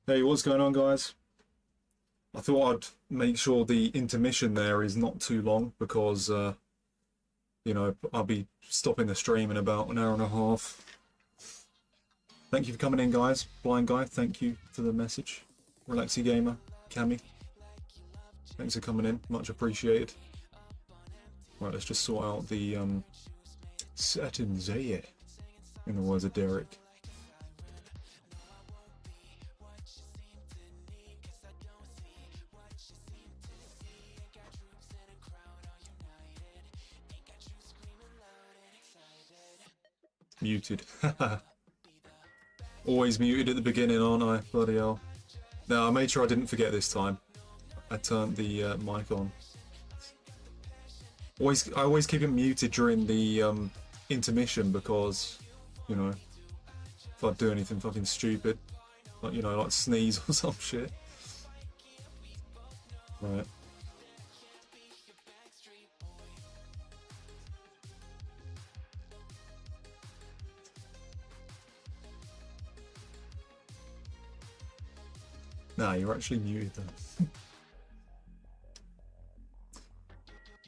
Hey, what's going on, guys? I thought I'd make sure the intermission there is not too long because, I'll be stopping the stream in about an hour and a half. Thank you for coming in, guys. Blind Guy, thank you for the message. Relaxy Gamer, Cammy, thanks for coming in. Much appreciated. Right, let's just sort out the settings here, in the words of Derek. Muted. Always muted at the beginning, aren't I? Bloody hell. No, I made sure I didn't forget this time. I turned the mic on. I always keep it muted during the intermission because, you know, if I do anything fucking stupid, like, like sneeze or some shit. Right. Nah, you're actually muted then.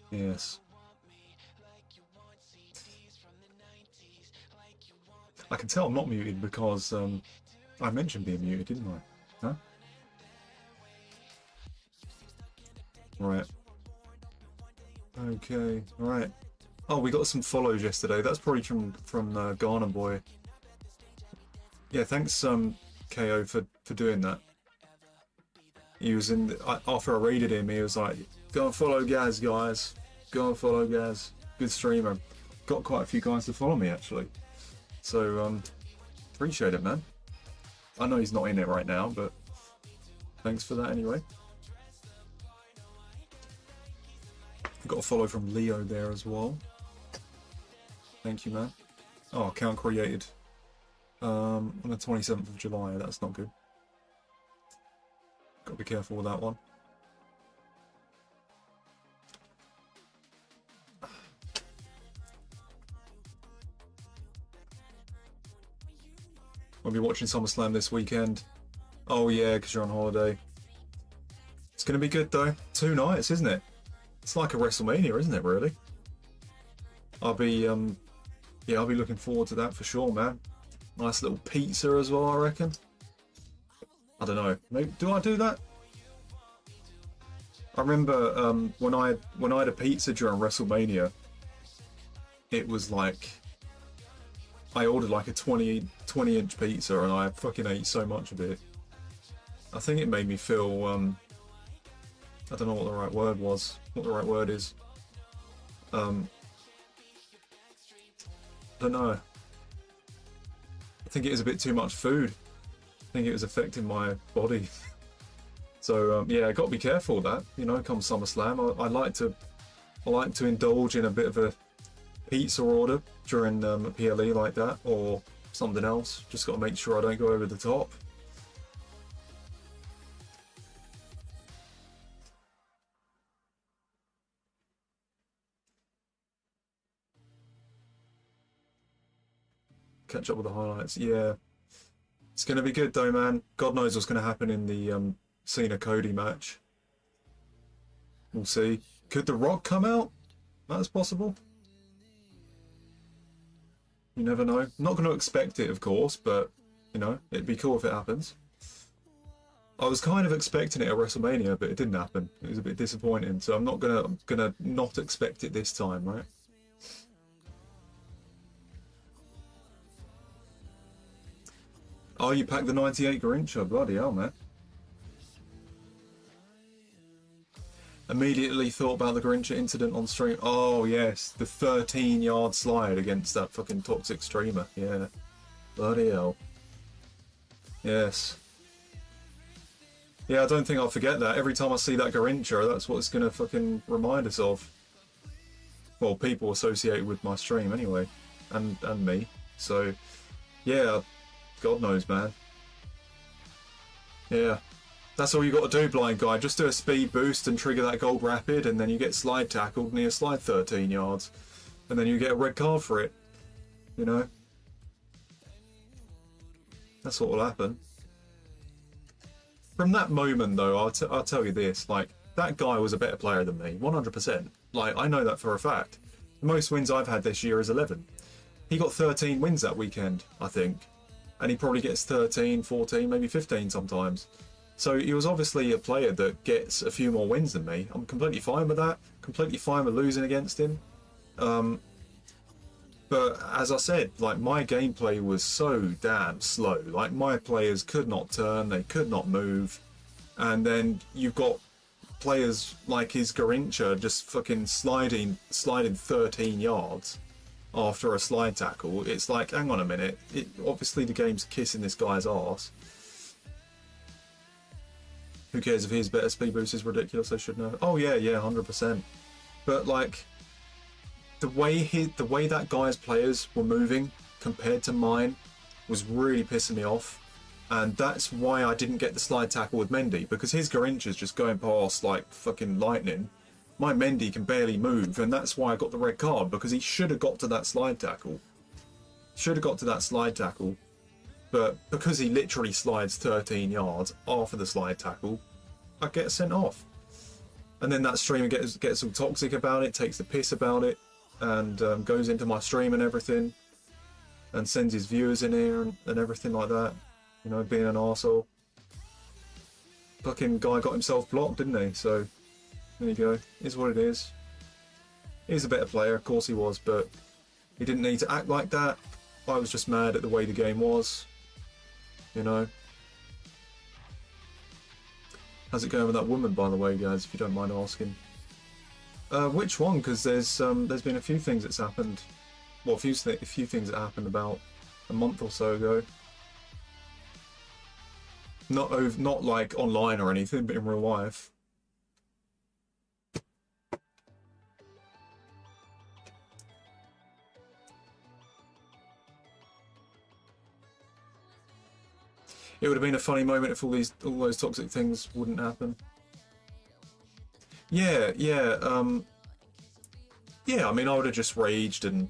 Yes. I can tell I'm not muted because I mentioned being muted, didn't I? Huh? Right. Okay, right. Oh, we got some follows yesterday. That's probably from Ghana Boy. Yeah, thanks KO for doing that. He was after I raided him, he was like, go and follow Gaz, guys. Go and follow Gaz. Good streamer. Got quite a few guys to follow me, actually. So, appreciate it, man. I know he's not in it right now, but thanks for that anyway. Got a follow from Leo there as well. Thank you, man. Oh, account created on the 27th of July. That's not good. Got to be careful with that one. We'll be watching SummerSlam this weekend. Oh yeah, because you're on holiday. It's going to be good though. 2 nights, isn't it? It's like a WrestleMania, isn't it, really? I'll be looking forward to that for sure, man. Nice little pizza as well, I reckon. I don't know. Maybe, do I do that? I remember when I had a pizza during WrestleMania, it was like I ordered like a 20-inch pizza and I fucking ate so much of it. I think it made me feel I don't know what the right word was. What the right word is. I don't know. I think it was a bit too much food. I think it was affecting my body. So yeah, got to be careful with that. You know, come SummerSlam, I like to indulge in a bit of a pizza order during a PLE like that, or something else. Just got to make sure I don't go over the top. Catch up with the highlights. Yeah, it's going to be good though, man. God knows what's going to happen in the Cena Cody match. We'll see. Could The Rock come out? That's possible. You never know. I'm not going to expect it, of course, but you know, it'd be cool if it happens. I was kind of expecting it at WrestleMania, but it didn't happen. It was a bit disappointing, so I'm not gonna not expect it this time, right? Oh, you packed the 98 Grincha, bloody hell, man. Immediately thought about the Grincha incident on stream. Oh yes, the 13-yard slide against that fucking toxic streamer. Yeah, bloody hell. Yes. Yeah, I don't think I'll forget that. Every time I see that Grincha, that's what it's gonna fucking remind us of. Well, people associated with my stream anyway, and me. So, yeah, God knows, man. Yeah. That's all you got to do, Blind Guy. Just do a speed boost and trigger that gold rapid, and then you get slide tackled and you slide 13 yards. And then you get a red card for it. You know? That's what will happen. From that moment, though, I'll tell you this: like, that guy was a better player than me, 100%. Like, I know that for a fact. The most wins I've had this year is 11. He got 13 wins that weekend, I think, and he probably gets 13, 14, maybe 15 sometimes. So he was obviously a player that gets a few more wins than me. I'm completely fine with that. Completely fine with losing against him. But as I said, like, my gameplay was so damn slow. Like, my players could not turn, they could not move. And then you've got players like his Garincha just fucking sliding 13 yards after a slide tackle. It's like, hang on a minute. Obviously the game's kissing this guy's arse. Who cares if his better speed boost is ridiculous? I should know. Oh yeah, 100%. But like, the way that guy's players were moving compared to mine was really pissing me off, and that's why I didn't get the slide tackle with Mendy, because his Garincha's just going past like fucking lightning. My Mendy can barely move, and that's why I got the red card, because he should have got to that slide tackle. But because he literally slides 13 yards after the slide tackle, I get sent off. And then that streamer gets all toxic about it, takes the piss about it, and goes into my stream and everything, and sends his viewers in here and everything like that. You know, being an arsehole. Fucking guy got himself blocked, didn't he? So, there you go. Is what it is. He's a better player, of course he was, but he didn't need to act like that. I was just mad at the way the game was. You know. How's it going with that woman, by the way, guys, if you don't mind asking? Which one? Because there's been a few things that's happened. Well, a few things that happened about a month or so ago. Not like online or anything, but in real life. It would have been a funny moment if all those toxic things wouldn't happen. Yeah. I mean, I would have just raged, and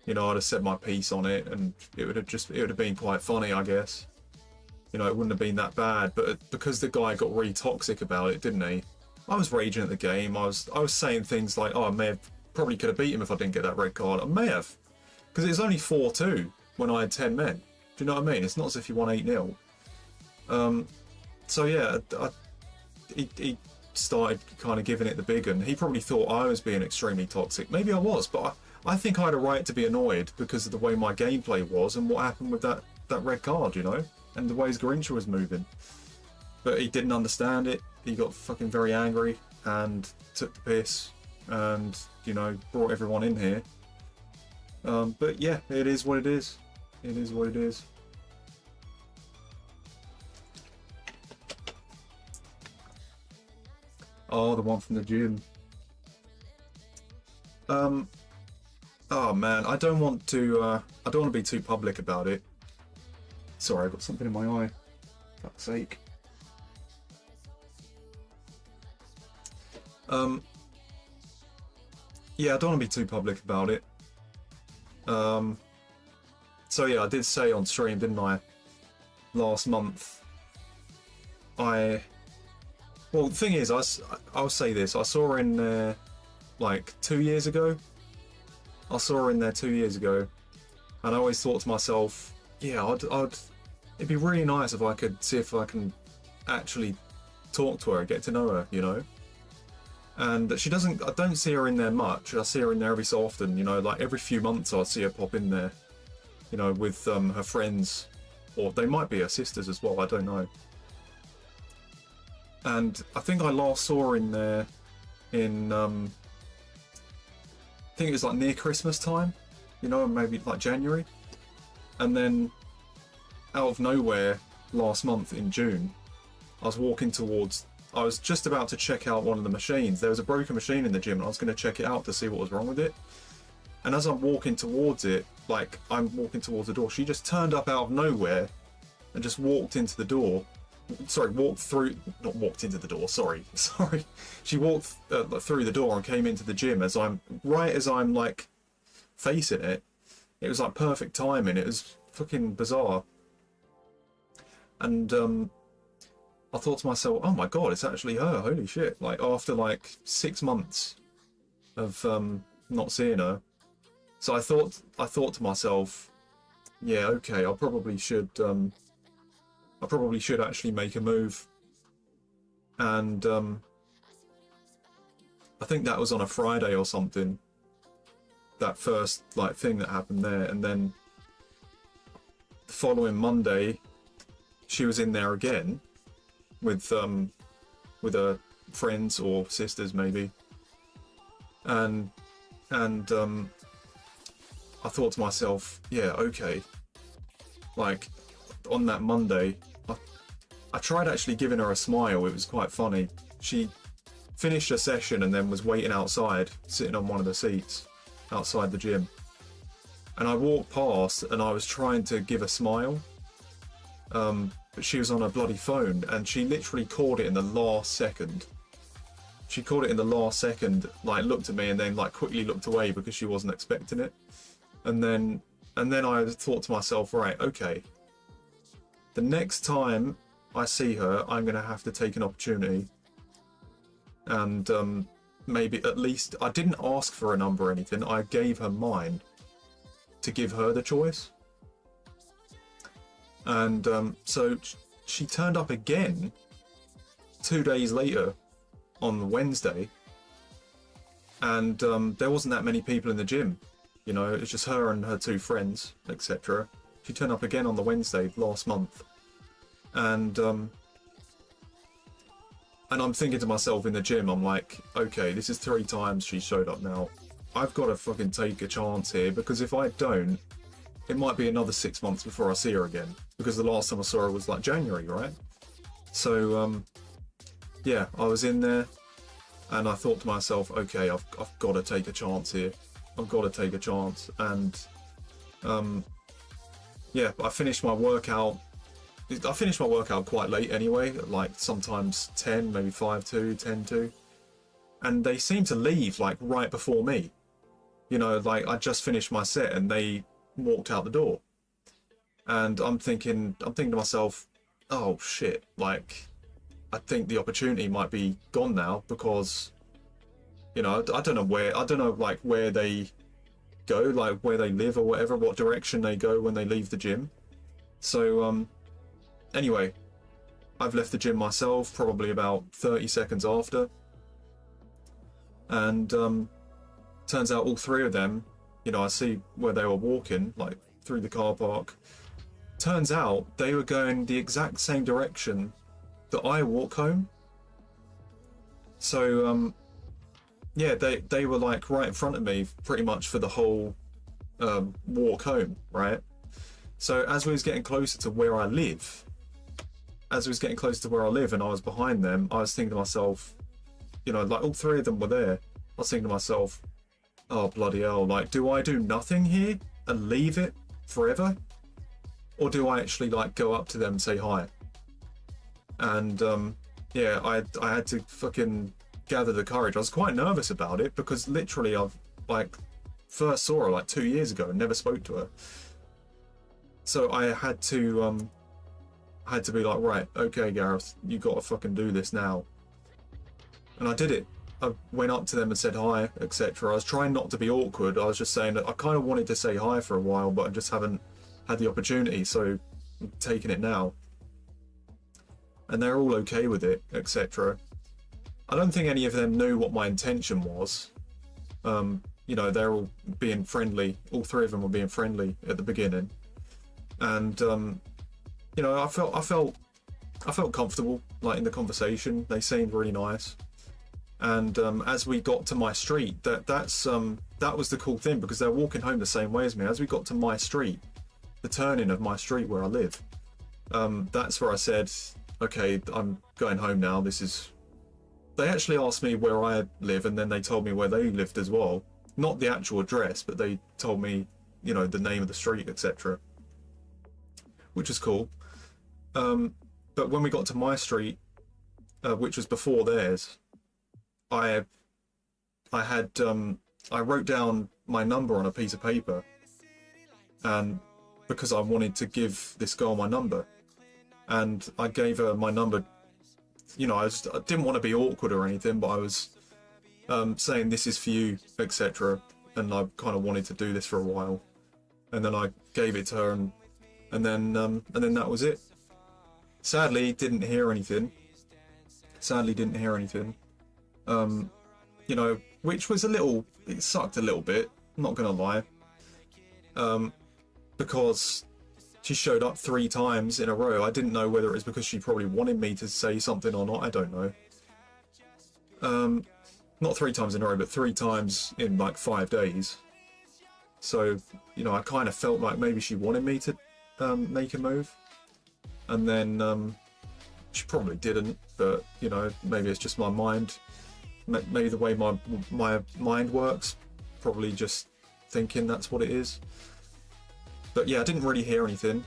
you know, I'd have said my piece on it, and it would have been quite funny, I guess. You know, it wouldn't have been that bad, but because the guy got really toxic about it, didn't he? I was raging at the game. I was saying things like, "Oh, I probably could have beat him if I didn't get that red card." I may have, because it was only 4-2 when I had 10 men. Do you know what I mean? It's not as if you won 8-0. So yeah, he started kind of giving it the big one. He probably thought I was being extremely toxic. Maybe I was, but I think I had a right to be annoyed because of the way my gameplay was and what happened with that red card, you know, and the way his Garincha was moving. But he didn't understand it. He got fucking very angry and took the piss and, you know, brought everyone in here. But yeah, it is what it is. It is what it is. Oh, the one from the gym. Oh man, I don't want to be too public about it. Sorry, I got something in my eye. Fuck's sake. Yeah, I don't want to be too public about it. So yeah, I did say on stream, didn't I? Last month, well, the thing is, I'll say this. I saw her in there like 2 years ago. I saw her in there 2 years ago, and I always thought to myself, yeah, it'd be really nice if I could see if I can actually talk to her, get to know her, you know. And I don't see her in there much. I see her in there every so often, you know, like every few months I see her pop in there, you know, with her friends, or they might be her sisters as well, I don't know. And I think I last saw her in there in, I think it was like near Christmas time, you know, maybe like January. And then out of nowhere, last month in June, I was just about to check out one of the machines. There was a broken machine in the gym and I was going to check it out to see what was wrong with it. And as I'm walking towards it, like I'm walking towards the door, she just turned up out of nowhere and just walked into the door. Sorry, not walked into the door, sorry. She walked through the door and came into the gym as I'm like facing it. It was like perfect timing. It was fucking bizarre. And I thought to myself, oh my god, it's actually her, holy shit. Like, after like 6 months of not seeing her. So I thought to myself, yeah, okay, I probably should actually make a move. And I think that was on a Friday or something, that first like thing that happened there. And then the following Monday she was in there again with her friends or sisters maybe, and I thought to myself, yeah, okay, like on that Monday I tried actually giving her a smile. It was quite funny. She finished her session and then was waiting outside, sitting on one of the seats outside the gym, and I walked past and I was trying to give a smile, but she was on her bloody phone, and she literally caught it in the last second. She caught it in the last second, like looked at me and then like quickly looked away because she wasn't expecting it. And then I thought to myself, right, okay, the next time I see her, I'm going to have to take an opportunity and maybe at least, I didn't ask for a number or anything, I gave her mine to give her the choice. And so she turned up again 2 days later on Wednesday, and there wasn't that many people in the gym, you know, it's just her and her 2 friends, etc. She turned up again on the Wednesday last month, and I'm thinking to myself in the gym, I'm like, okay, this is 3 times she showed up now. I've got to fucking take a chance here, because if I don't, it might be another 6 months before I see her again, because the last time I saw her was like January, right? So yeah, I was in there and I thought to myself, okay, I've got to take a chance here. I've got to take a chance. And yeah, I finished my workout. I finished my workout quite late anyway, like sometimes 10, maybe 5-2, 10-2. And they seemed to leave like right before me. You know, like I just finished my set and they walked out the door. And I'm thinking to myself, oh shit, like I think the opportunity might be gone now, because, you know, I don't know like where they go, like where they live or whatever, what direction they go when they leave the gym. So anyway, I've left the gym myself probably about 30 seconds after, and turns out all 3 of them, you know, I see where they were walking, like through the car park. Turns out they were going the exact same direction that I walk home. So yeah, they were like right in front of me pretty much for the whole walk home, right? So as we was getting closer to where I live, and I was behind them, I was thinking to myself, you know, like all 3 of them were there, I was thinking to myself, oh bloody hell, like do I do nothing here and leave it forever? Or do I actually like go up to them and say hi? And yeah, I had to fucking gather the courage. I was quite nervous about it, because literally I've like first saw her like 2 years ago and never spoke to her. So I had to be like, right, okay Gareth, you gotta fucking do this now. And I did it. I went up to them and said hi, etc. I was trying not to be awkward. I was just saying that I kind of wanted to say hi for a while, but I just haven't had the opportunity, so I'm taking it now. And they're all okay with it, etc. I don't think any of them knew what my intention was. You know, they're all being friendly. All 3 of them were being friendly at the beginning, and you know, I felt comfortable, like in the conversation. They seemed really nice. And as we got to my street, that was the cool thing, because they're walking home the same way as me. As we got to my street, the turning of my street where I live, that's where I said, okay, I'm going home now. They actually asked me where I live, and then they told me where they lived as well. Not the actual address, but they told me, you know, the name of the street, etc. Which was cool. But when we got to my street, which was before theirs, I wrote down my number on a piece of paper, and because I wanted to give this girl my number, and I gave her my number you know, I didn't want to be awkward or anything, but I was saying this is for you, etc. And I kind of wanted to do this for a while, and then I gave it to her, and then that was it. Sadly, didn't hear anything. You know, which was it sucked a little bit, not gonna lie. Because she showed up 3 times in a row. I didn't know whether it was because she probably wanted me to say something or not, I don't know. Not 3 times in a row, but 3 times in like 5 days. So, you know, I kind of felt like maybe she wanted me to make a move. And then she probably didn't, but, you know, maybe it's just my mind. Maybe the way my mind works, probably just thinking that's what it is. But yeah, I didn't really hear anything.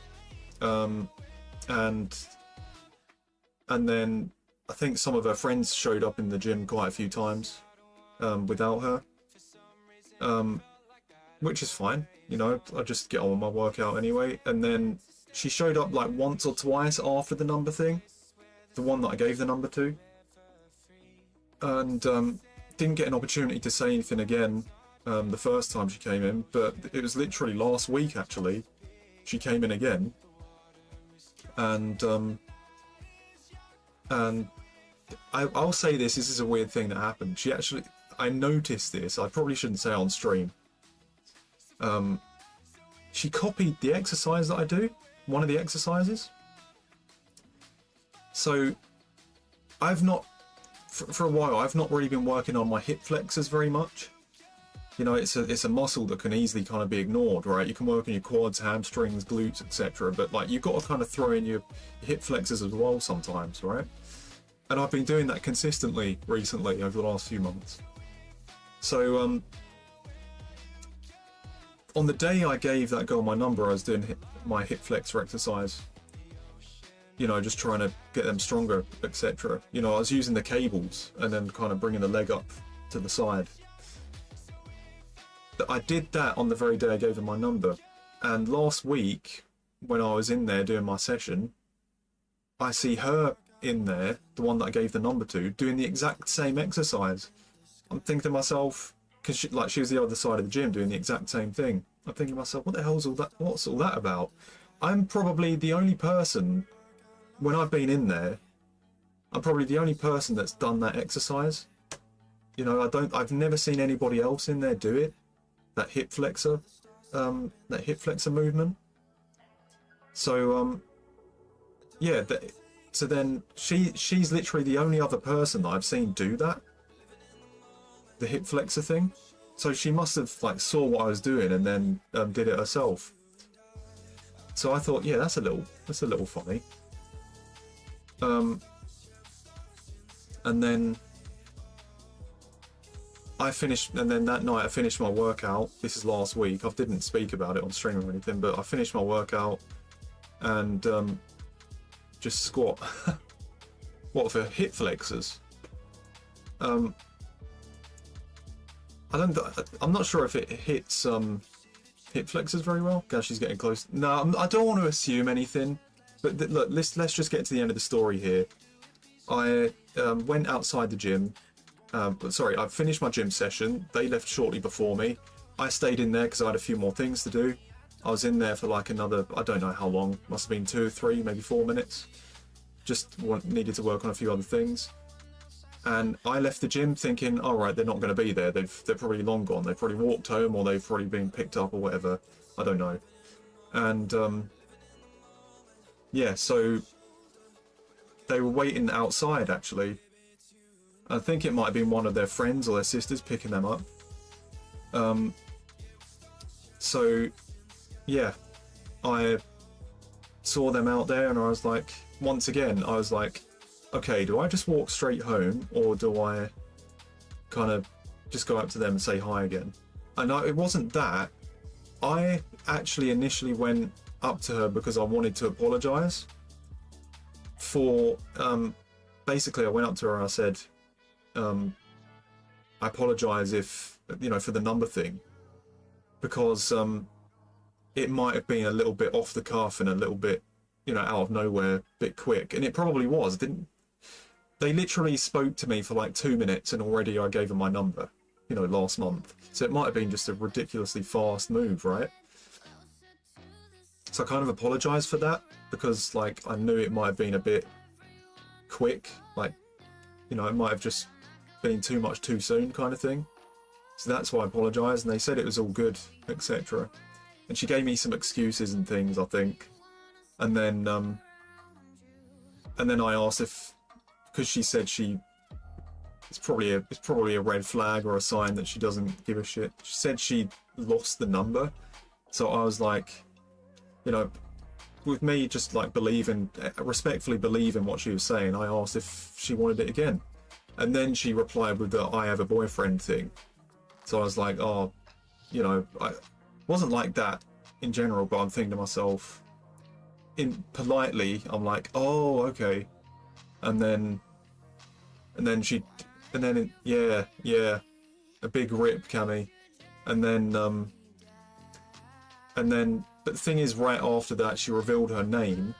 And then I think some of her friends showed up in the gym quite a few times without her, which is fine. You know, I just get on with my workout anyway. And then she showed up like once or twice after the number thing, the one that I gave the number to, and didn't get an opportunity to say anything again the first time she came in, but it was literally last week actually she came in again, and I'll say this is a weird thing that happened. I noticed this, I probably shouldn't say on stream. She copied the exercise that I do, one of the exercises. So I've not, for a while, I've not really been working on my hip flexors very much. You know, it's a muscle that can easily kind of be ignored, right? You can work on your quads, hamstrings, glutes, etc. But like, you've got to kind of throw in your hip flexors as well sometimes, right? And I've been doing that consistently recently over the last few months. So on the day I gave that girl my number, I was doing my hip flexor exercise. You know, just trying to get them stronger, etc. You know, I was using the cables and then kind of bringing the leg up to the side. I did that on the very day I gave her my number. And last week, when I was in there doing my session, I see her in there, the one that I gave the number to, doing the exact same exercise. I'm thinking to myself, because she was the other side of the gym doing the exact same thing. I'm thinking to myself, what the hell's all that? What's all that about? I'm probably the only person, when I've been in there, I'm probably the only person that's done that exercise. You know, I've never seen anybody else in there do it. That hip flexor movement. So yeah, so then she's literally the only other person that I've seen do that, the hip flexor thing. So she must have like saw what I was doing and then did it herself. So I thought, yeah, that's a little funny. And then I finished, and then that night I finished my workout. This is last week. I didn't speak about it on stream or anything, but I finished my workout and just squat. What, for hip flexors? I'm not sure if it hits hip flexors very well. Gosh, she's getting close. No, I don't want to assume anything. But look, let's just get to the end of the story here. I went outside the gym. Sorry, I finished my gym session. They left shortly before me. I stayed in there because I had a few more things to do. I was in there for like another, I don't know how long. Must have been 2, 3, maybe 4 minutes. Just needed to work on a few other things. And I left the gym thinking, all right, they're not going to be there. They're probably long gone. They've probably walked home, or they've probably been picked up or whatever. I don't know. And yeah, so they were waiting outside actually. I think it might have been one of their friends or their sisters picking them up. So yeah, I saw them out there and I was like, once again, I was like, okay, do I just walk straight home or do I kind of just go up to them and say hi again? And it wasn't that. I actually initially went up to her because I wanted to apologize for, basically I went up to her and I said, I apologize if, you know, for the number thing, because it might have been a little bit off the cuff and a little bit, you know, out of nowhere, a bit quick, and it probably was. they literally spoke to me for like 2 minutes and already I gave them my number, you know, last month. So it might have been just a ridiculously fast move, right? So I kind of apologise for that, because like I knew it might have been a bit quick, like, you know, it might have just been too much too soon kind of thing. So that's why I apologise, and they said it was all good, etc. And she gave me some excuses and things, I think. And then I asked if, because she said it's probably a red flag or a sign that she doesn't give a shit. She said she lost the number, so I was like, you know, with me just like respectfully believing what she was saying, I asked if she wanted it again, and then she replied with the "I have a boyfriend" thing. So I was like, oh, you know, I wasn't like that in general, but I'm thinking to myself, politely, I'm like, oh, okay, and then yeah, a big rip, Cammy, and then, but the thing is, right after that, she revealed her name,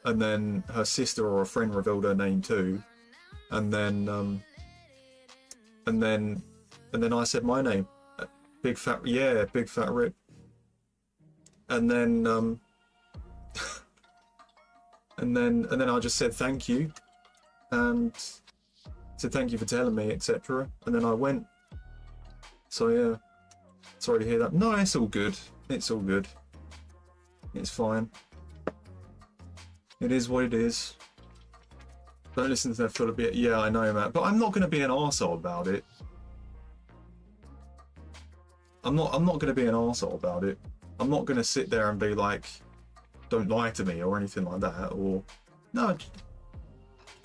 and then her sister or a friend revealed her name too, and then I said my name, big fat rip, and then and then I just said thank you, and said thank you for telling me, etc. And then I went. So yeah, sorry to hear that. No, it's all good. It's all good. It's fine. It is what it is. Don't listen to that full of bit. Yeah, I know, Matt. But I'm not going to be an arsehole about it. I'm not going to be an arsehole about it. I'm not going to sit there and be like, don't lie to me or anything like that. Or no,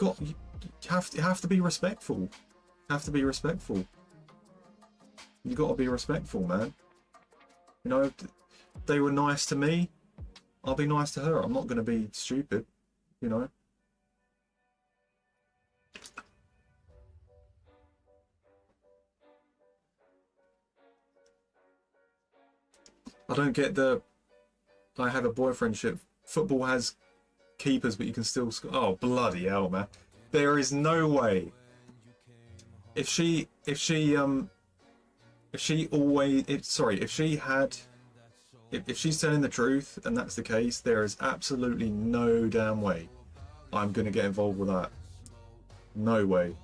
you have to be respectful. Have to be respectful. You got to be respectful, man. You know, they were nice to me, I'll be nice to her. I'm not going to be stupid, you know. I don't get the I have a boyfriend shit. Football has keepers, but you can still score. Oh, bloody hell, man. There is no way. If she's telling the truth and that's the case, there is absolutely no damn way I'm gonna get involved with that. No way.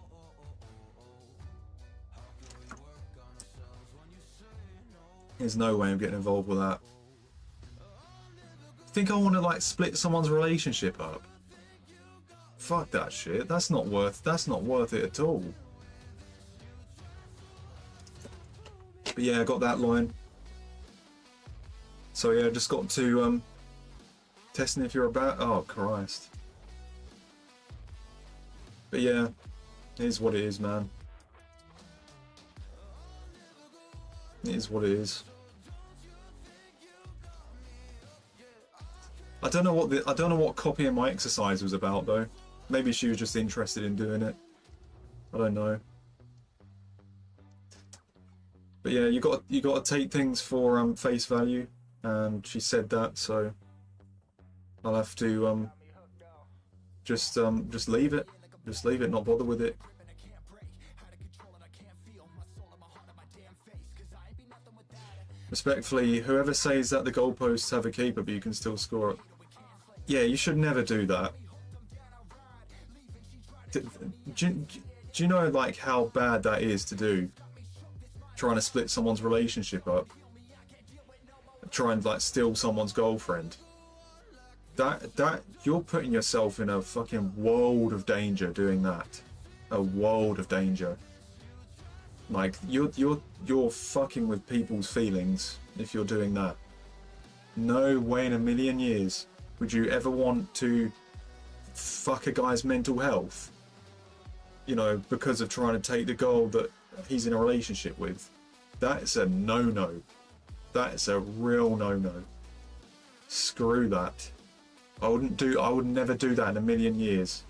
There's no way I'm getting involved with that. Think I want to like split someone's relationship up? Fuck that shit. That's not worth it at all. But yeah, I got that line. So yeah, just got to testing if you're about. Oh Christ. But yeah, it is what it is, man. It is what it is. I don't know what copying my exercise was about though. Maybe she was just interested in doing it. I don't know. But yeah, you got to take things for face value, and she said that, so I'll have to just leave it. Just leave it, not bother with it. Respectfully, whoever says that the goalposts have a keeper but you can still score it. Yeah, you should never do that. Do you know like how bad that is to do? Trying to split someone's relationship up. Try and like steal someone's girlfriend. That you're putting yourself in a fucking world of danger doing that. A world of danger. Like you're fucking with people's feelings if you're doing that. No way in a million years would you ever want to fuck a guy's mental health, you know, because of trying to take the girl that he's in a relationship with. That's a no-no. That's a real no-no. Screw that. I would never do that in a million years.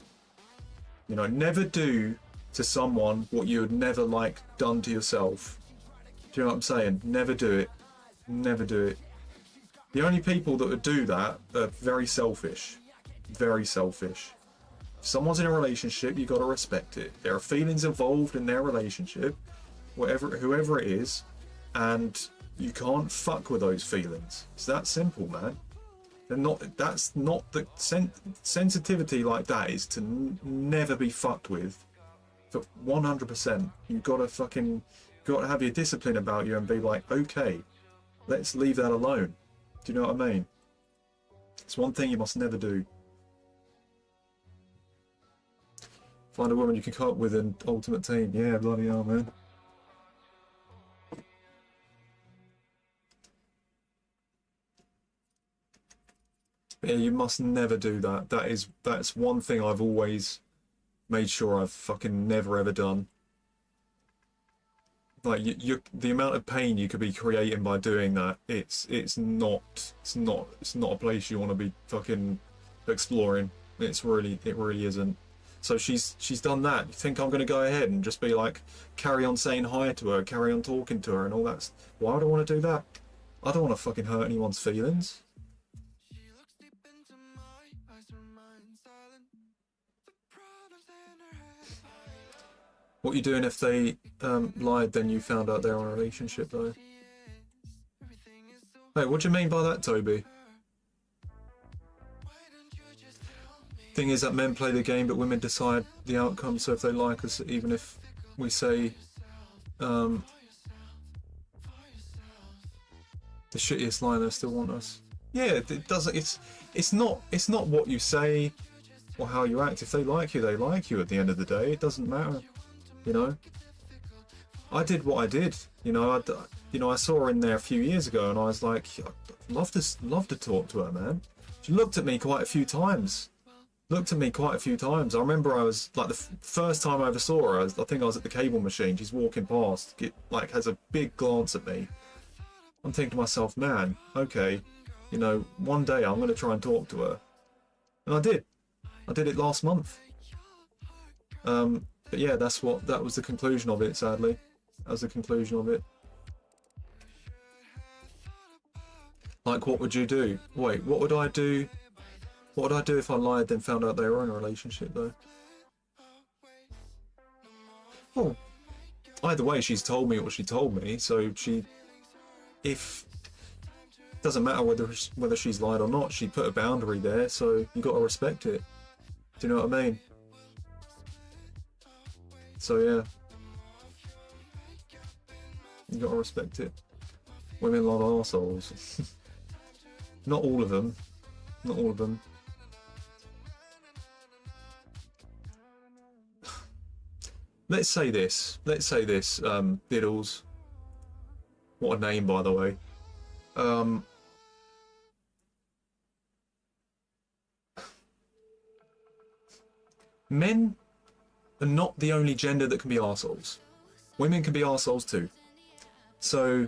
You know, never do to someone what you would never like done to yourself. Do you know what I'm saying? Never do it. Never do it. The only people that would do that are very selfish. Very selfish. If someone's in a relationship, you got to respect it. There are feelings involved in their relationship, whoever it is, and you can't fuck with those feelings. It's that simple, man. They're not. That's not the sensitivity like that is to never be fucked with. For 100%, you've got to have your discipline about you and be like, okay, let's leave that alone. Do you know what I mean? It's one thing you must never do. Find a woman you can cope with an ultimate team. Yeah, bloody hell, man. Yeah, you must never do that. That's one thing I've always made sure I've fucking never ever done. Like the amount of pain you could be creating by doing that, it's not a place you want to be fucking exploring. It really isn't. So she's done that. You think I'm gonna go ahead and just be like, carry on saying hi to her, carry on talking to her and all that? Why would I want to do that? I don't want to fucking hurt anyone's feelings. What are you doing if they lied, then you found out they're in a relationship, though? Wait, what do you mean by that, Toby? Thing is that men play the game, but women decide the outcome, so if they like us, even if we say the shittiest line, they still want us. Yeah, it doesn't. It's not what you say or how you act. If they like you, they like you. At the end of the day, it doesn't matter. You know, I did what I did. You know, I saw her in there a few years ago, and I was like, I'd love to talk to her, man. She looked at me quite a few times. I remember I was like, the first time I ever saw her, I think I was at the cable machine. She's walking past, has a big glance at me. I'm thinking to myself, man, okay, you know, one day I'm going to try and talk to her. And I did. I did it last month. But yeah, that was the conclusion of it, sadly. That was the conclusion of it. Like, what would you do? Wait, what would I do? What would I do if I lied then found out they were in a relationship, though? Well, either way, she's told me what she told me, so doesn't matter whether she's lied or not, she put a boundary there, so you got to respect it. Do you know what I mean? So yeah, you got to respect it. Women love arseholes. Not all of them. Not all of them. Let's say this, Diddles. What a name, by the way. Men are not the only gender that can be arseholes. Women can be arseholes too. So,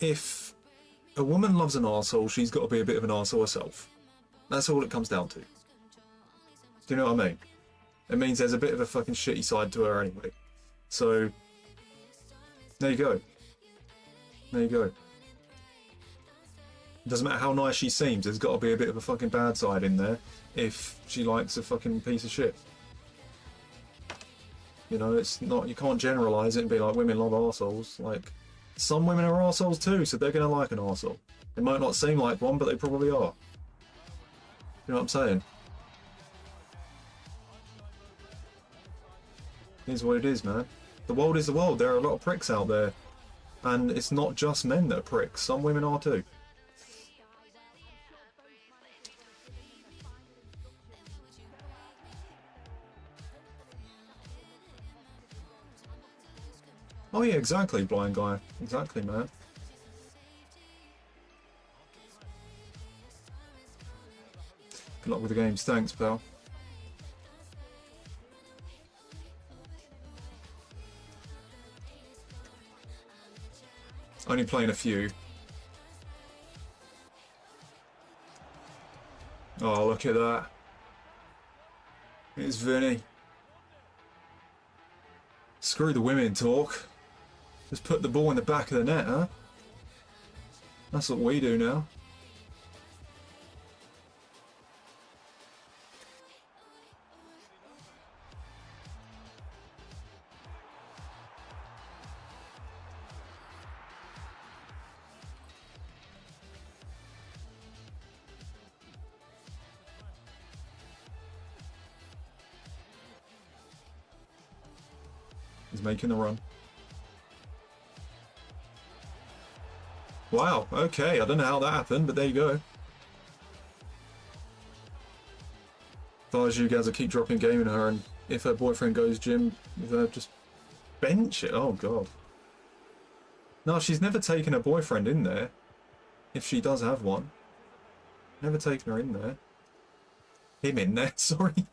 if a woman loves an arsehole, she's got to be a bit of an arsehole herself. That's all it comes down to. Do you know what I mean? It means there's a bit of a fucking shitty side to her anyway. So, there you go. There you go. It doesn't matter how nice she seems, there's got to be a bit of a fucking bad side in there if she likes a fucking piece of shit. You know, it's not, you can't generalise it and be like, women love arseholes. Like, some women are arseholes too, so they're going to like an arsehole. It might not seem like one, but they probably are. You know what I'm saying? It is what it is, man. The world is the world. There are a lot of pricks out there. And it's not just men that are pricks. Some women are too. Oh yeah, exactly, blind guy. Exactly, man. Good luck with the games. Thanks, pal. Only playing a few. Oh, look at that. It's Vinny. Screw the women talk. Just put the ball in the back of the net, huh? That's what we do now. He's making the run. Wow, okay, I don't know how that happened, but there you go. If I was you guys, I'd keep dropping game in her, and if her boyfriend goes gym with her, just bench it. Oh god. No, she's never taken her boyfriend in there. If she does have one. Never taken her in there. Him in there, sorry.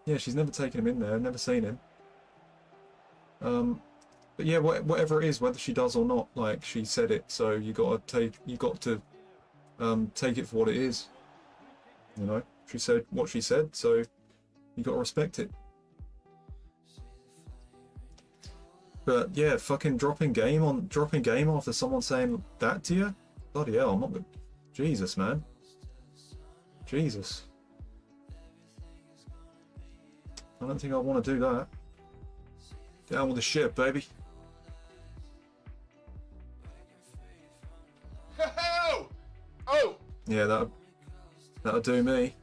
Yeah, she's never taken him in there, never seen him. But yeah, whatever it is, whether she does or not, like, she said it, so you got to take it for what it is. You know, she said what she said, so you got to respect it. But yeah, fucking dropping game after someone saying that to you? Bloody hell, I'm not gonna... Jesus, man. Jesus. I don't think I want to do that. Down with the ship, baby. Oh! Oh! Yeah, that'll do me.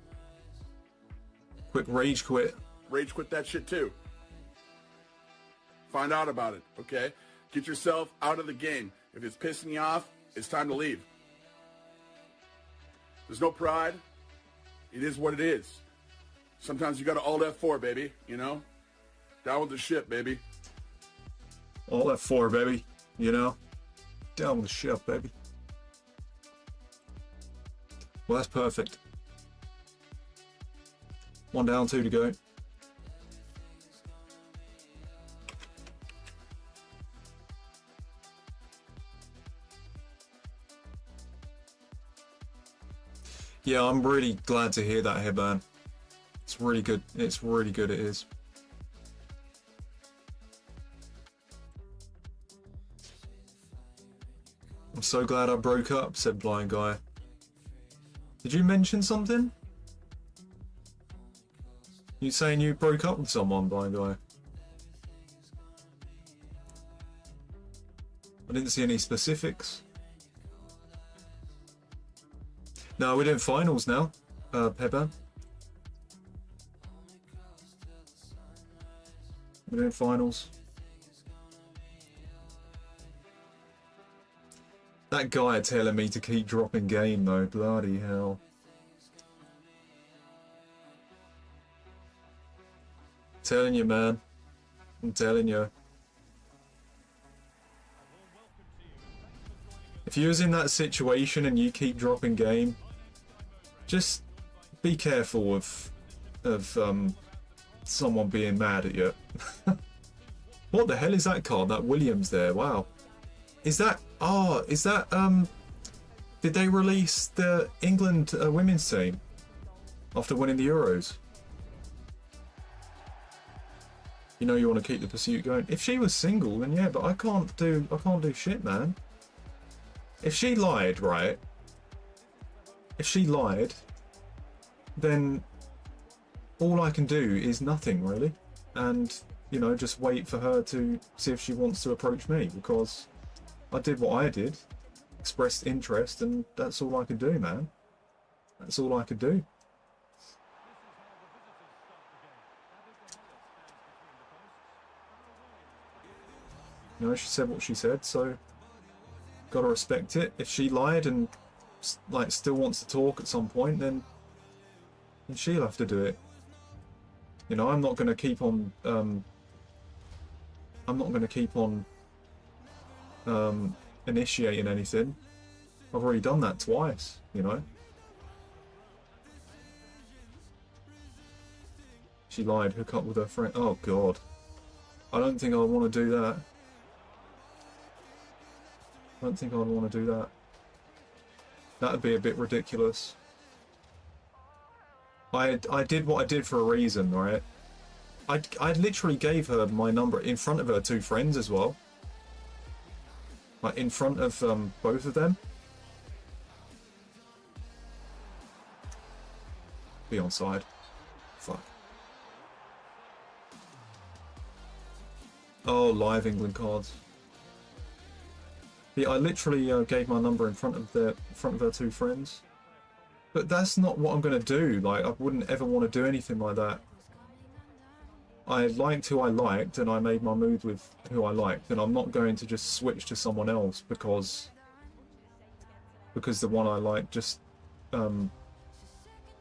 Quick rage quit. Rage quit that shit too. Find out about it, okay? Get yourself out of the game. If it's pissing you off, it's time to leave. There's no pride. It is what it is. Sometimes you gotta alt F4, baby, you know? Down with the ship, baby. Alt F4, baby. You know? Down with the ship, baby. Well, that's perfect. 1 down, 2 to go. Yeah, I'm really glad to hear that, Headband. It's really good. It's really good, it is. I'm so glad I broke up, said Blind Guy. Did you mention something? You saying you broke up with someone, Blind Guy? I didn't see any specifics. No, we're doing finals now, Headband. We're doing finals. That guy telling me to keep dropping game though, bloody hell. Telling you, man. I'm telling you. If you was in that situation and you keep dropping game, just be careful of someone being mad at you. What the hell is that card? That Williams there, wow. Is that, did they release the England women's team after winning the Euros? You know you want to keep the pursuit going. If she was single, then yeah, but I can't do shit, man. If she lied, right? If she lied, then all I can do is nothing, really. And, you know, just wait for her to see if she wants to approach me, because I did what I did, expressed interest, and that's all I could do, man. That's all I could do. You know, she said what she said, so gotta respect it. If she lied and like still wants to talk at some point, then she'll have to do it. You know, I'm not gonna keep on initiating anything. I've already done that twice, you know. She lied, hook up with her friend. Oh god. I don't think I want to do that. I don't think I'd want to do that. That'd be a bit ridiculous. I did what I did for a reason, right? I literally gave her my number in front of her two friends as well. Like in front of both of them. Be on side. Fuck. Oh, live England cards. Yeah, I literally gave my number in front of her two friends. But that's not what I'm gonna do. Like, I wouldn't ever want to do anything like that. I liked who I liked, and I made my move with who I liked, and I'm not going to just switch to someone else because the one I like just, you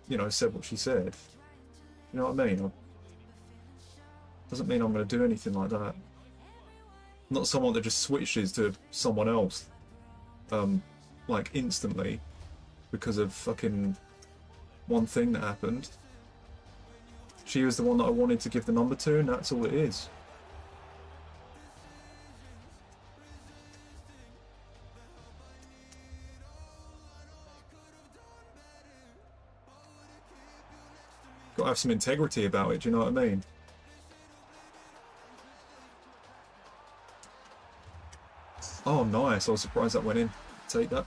know, said what she said. You know what I mean? Doesn't mean I'm going to do anything like that. I'm not someone that just switches to someone else, like instantly, because of fucking one thing that happened. She was the one that I wanted to give the number to, and that's all it is. Got to have some integrity about it, do you know what I mean? Oh, nice. I was surprised that went in. Take that.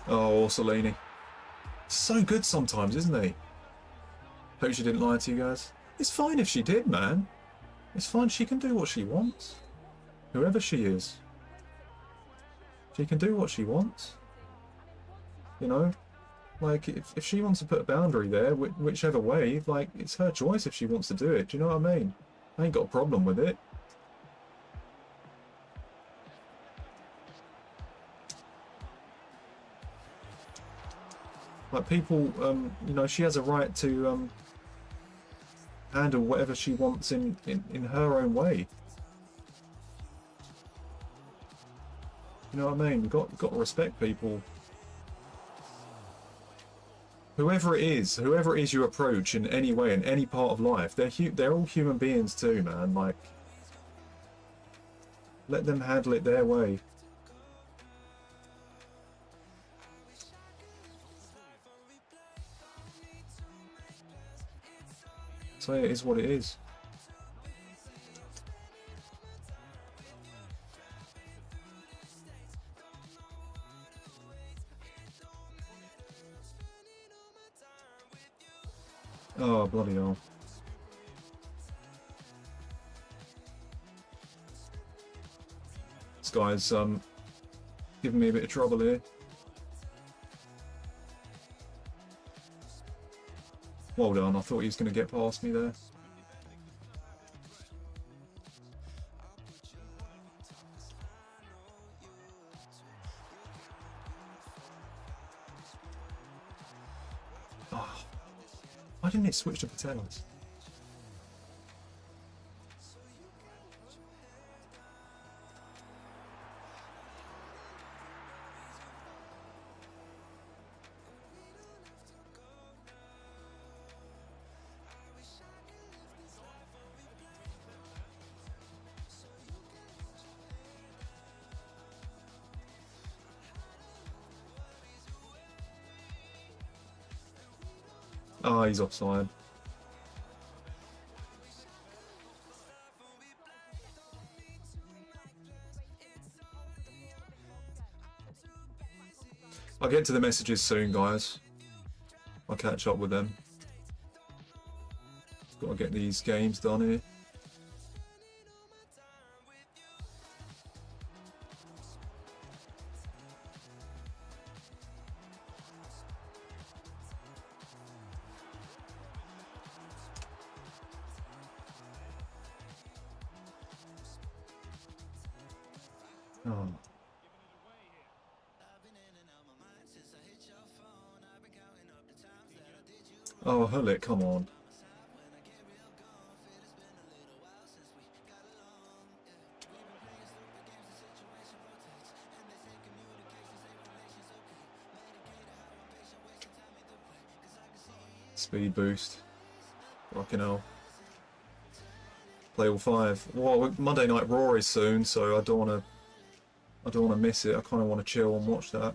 Oh, Orsolini. So good sometimes, isn't he? Hope she didn't lie to you guys. It's fine if she did, man. It's fine. She can do what she wants. Whoever she is. She can do what she wants. You know? Like, if she wants to put a boundary there, whichever way, like, it's her choice if she wants to do it. Do you know what I mean? I ain't got a problem with it. Like, people, you know, she has a right to handle whatever she wants in her own way. You know what I mean? You've got to respect people. Whoever it is you approach in any way, in any part of life, they're all human beings too, man. Like, let them handle it their way. So it is what it is. Oh, bloody hell. This guy's giving me a bit of trouble here. Well done, I thought he was going to get past me there. Oh, why didn't it switch to Patellas? Ah, he's offside. I'll get to the messages soon, guys. I'll catch up with them. Got to get these games done here. Oh. Oh, Hullet, come on. Speed boost. Fucking hell. Play all 5. Well, Monday Night Raw is soon, so I don't want to miss it. I kind of want to chill and watch that.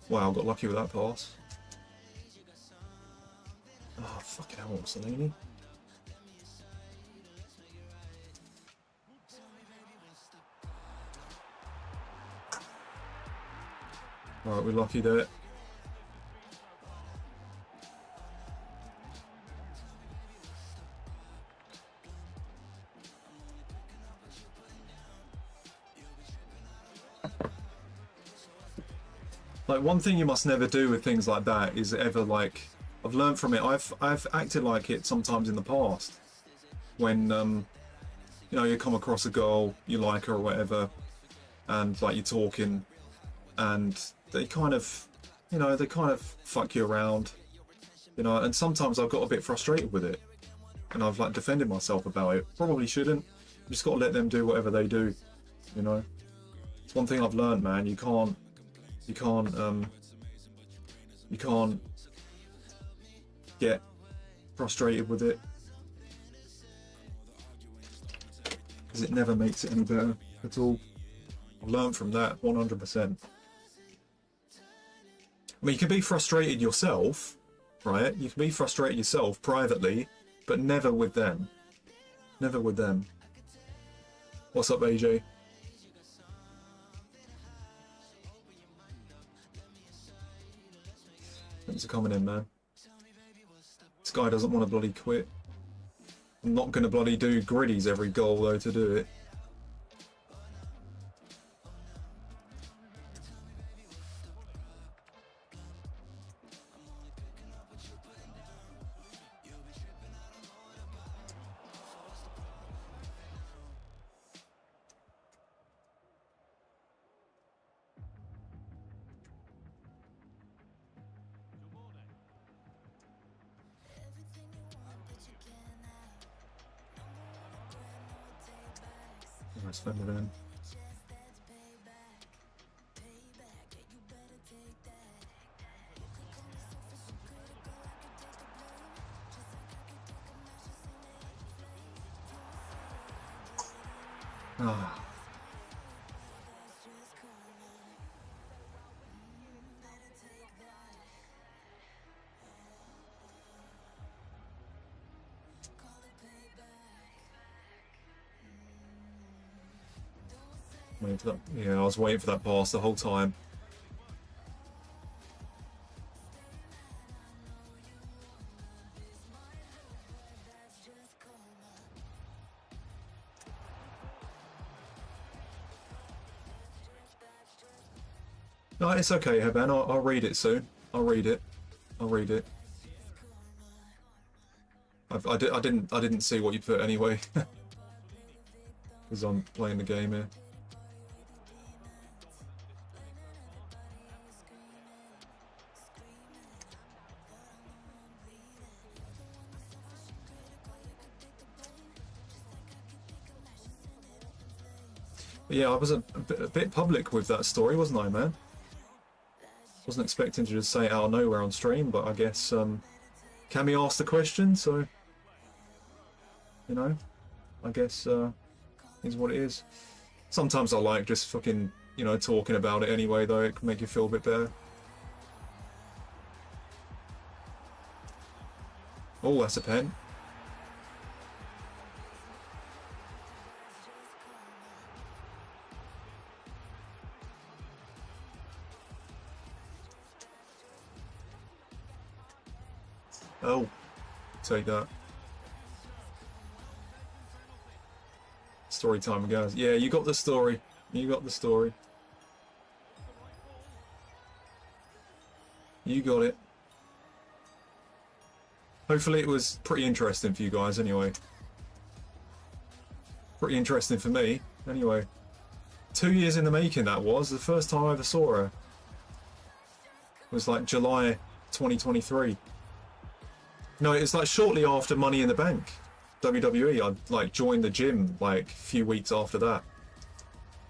Wow, I got lucky with that pass. Oh, fucking hell, Salini. Alright, we're lucky there. Like, one thing you must never do with things like that is ever, like, I've learned from it. I've acted like it sometimes in the past when you know, you come across a girl, you like her or whatever, and like you're talking, and they kind of, you know, they kind of fuck you around, you know, and sometimes I've got a bit frustrated with it, and I've like defended myself about it. Probably shouldn't. You just got to let them do whatever they do, you know. It's one thing I've learned, man. You can't get frustrated with it, because it never makes it any better at all. I've learned from that 100%. I mean, you can be frustrated yourself, right? You can be frustrated yourself privately, but never with them. Never with them. What's up, AJ? Thanks for coming in, man. This guy doesn't want to bloody quit. I'm not going to bloody do griddies every goal, though, to do it. Nice fender in. Ah. Waiting for that. Yeah, I was waiting for that pass the whole time. No, it's okay, Heban. I'll read it soon. I'll read it. I'll read it. I didn't see what you put anyway, because I'm playing the game here. But yeah, I was a bit public with that story, wasn't I, man? Wasn't expecting to just say it out of nowhere on stream, but I guess Cammy asked the question, so you know, I guess is what it is. Sometimes I like just fucking, you know, talking about it anyway, though. It can make you feel a bit better. Oh, that's a pen. Oh, take that. Story time, guys. Yeah, you got the story. You got the story. You got it. Hopefully it was pretty interesting for you guys anyway. Pretty interesting for me, anyway. 2 years in the making that was. The first time I ever saw her was like July 2023. No, it's like shortly after Money in the Bank. WWE, I like joined the gym like a few weeks after that.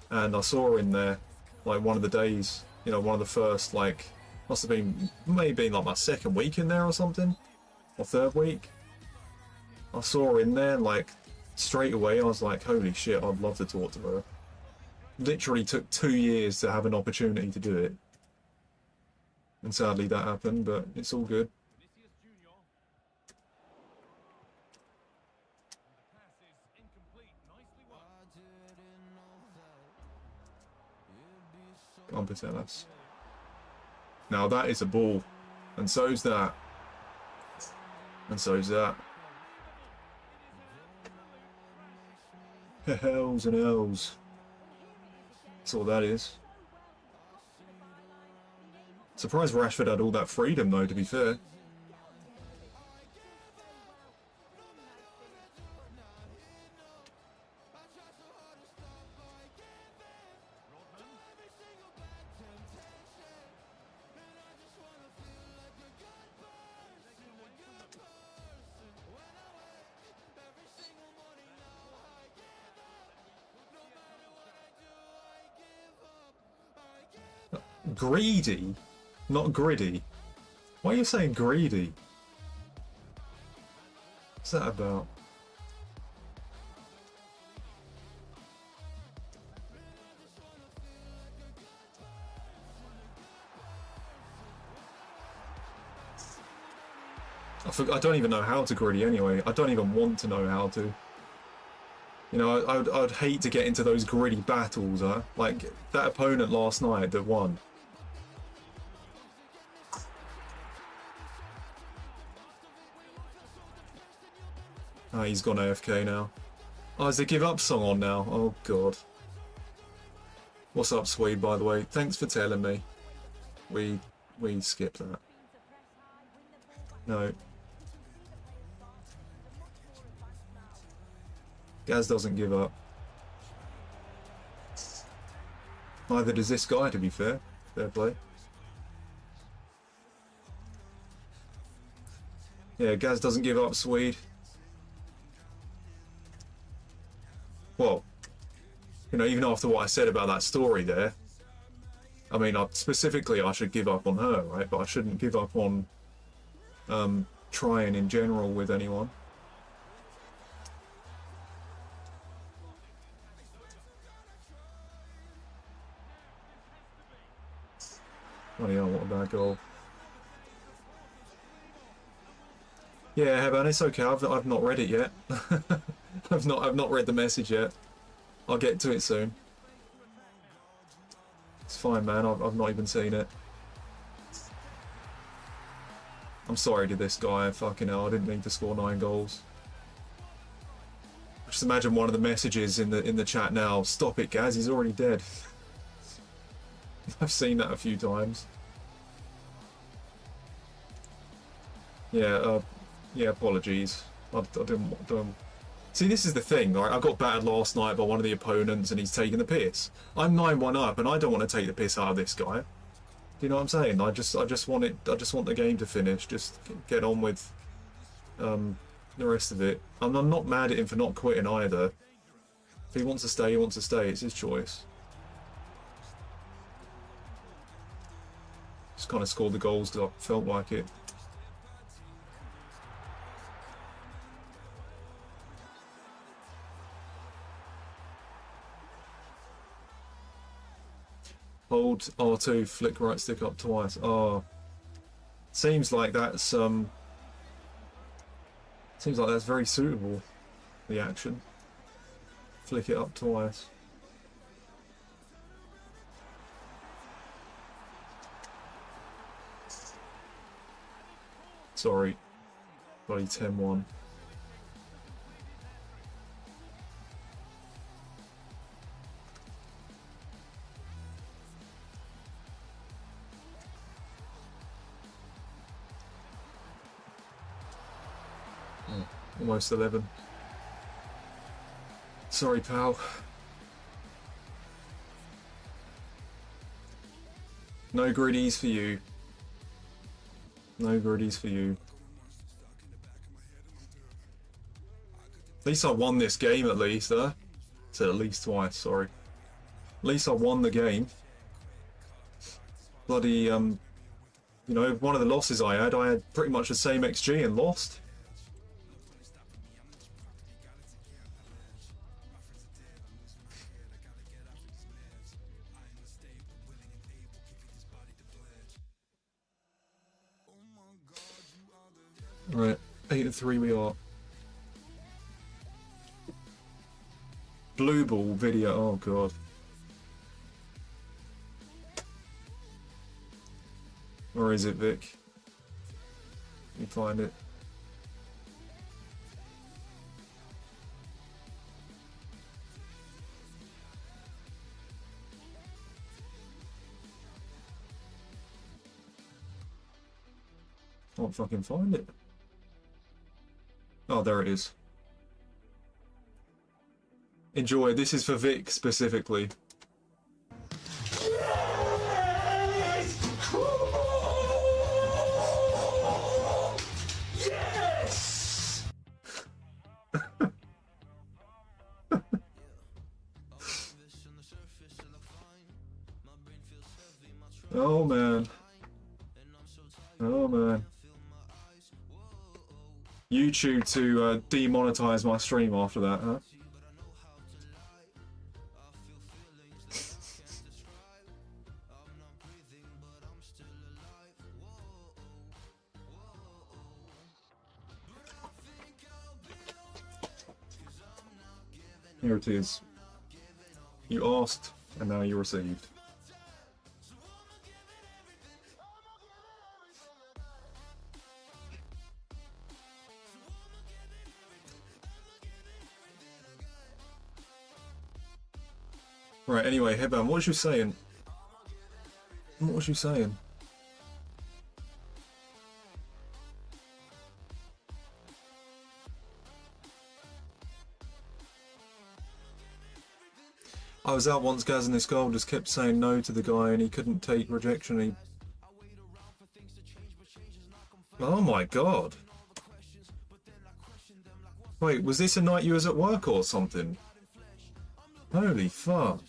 And I saw her in there like one of the days, you know, one of the first, like, must have been, maybe like my second week in there or something. Or third week. I saw her in there and like straight away I was like, holy shit, I'd love to talk to her. Literally took 2 years to have an opportunity to do it. And sadly that happened, but it's all good. Can't protect us. Now that is a ball. And so's that. And so's that. Hells and hells. That's all that is. Surprised Rashford had all that freedom though, to be fair. Greedy? Not gritty. Why are you saying greedy? What's that about? I don't even know how to gritty anyway. I don't even want to know how to. You know, I'd hate to get into those gritty battles, huh? Like that opponent last night that won. Oh, he's gone AFK now. Oh, is the give up song on now? Oh god. What's up, Swede, by the way? Thanks for telling me. We skipped that. No. Gaz doesn't give up. Neither does this guy, to be fair. Fair play. Yeah, Gaz doesn't give up, Swede. Well, you know, even after what I said about that story there, I mean, specifically I should give up on her, right? But I shouldn't give up on trying in general with anyone. Oh yeah, what a bad goal. Yeah, Heban, it's okay. I've not read it yet. I've not read the message yet. I'll get to it soon. It's fine, man. I've not even seen it. I'm sorry to this guy. Fucking hell, I didn't mean to score 9 goals. Just imagine one of the messages in the chat now. Stop it, Gaz. He's already dead. I've seen that a few times. Yeah. Yeah. Apologies. I didn't. See, this is the thing, right? I got battered last night by one of the opponents and he's taking the piss. I'm 9-1 up and I don't want to take the piss out of this guy. Do you know what I'm saying? I just want the game to finish. Just get on with the rest of it. I'm not mad at him for not quitting either. If he wants to stay, he wants to stay. It's his choice. Just kind of scored the goals because I felt like it. Hold R2, flick right stick up twice. Oh, seems like that's very suitable. The action. Flick it up twice. Sorry, bloody 10-1. Almost 11. Sorry, pal. No gritties for you. No gritties for you. At least I won this game, at least, huh? Said at least twice, sorry. At least I won the game. Bloody, you know, one of the losses I had pretty much the same XG and lost. Right, 8-3 we are. Blue ball video, oh god. Or is it, Vic? You find it. Can't fucking find it. Oh, there it is. Enjoy. This is for Vic specifically. Yes! Oh man. Oh man. YouTube to demonetize my stream after that, huh? Here it is. You asked, and now you received. Right, anyway, Heban, what was you saying? What was you saying? I was out once, Gaz, and this girl just kept saying no to the guy and he couldn't take rejection. He... Oh my god. Wait, was this a night you was at work or something? Holy fuck.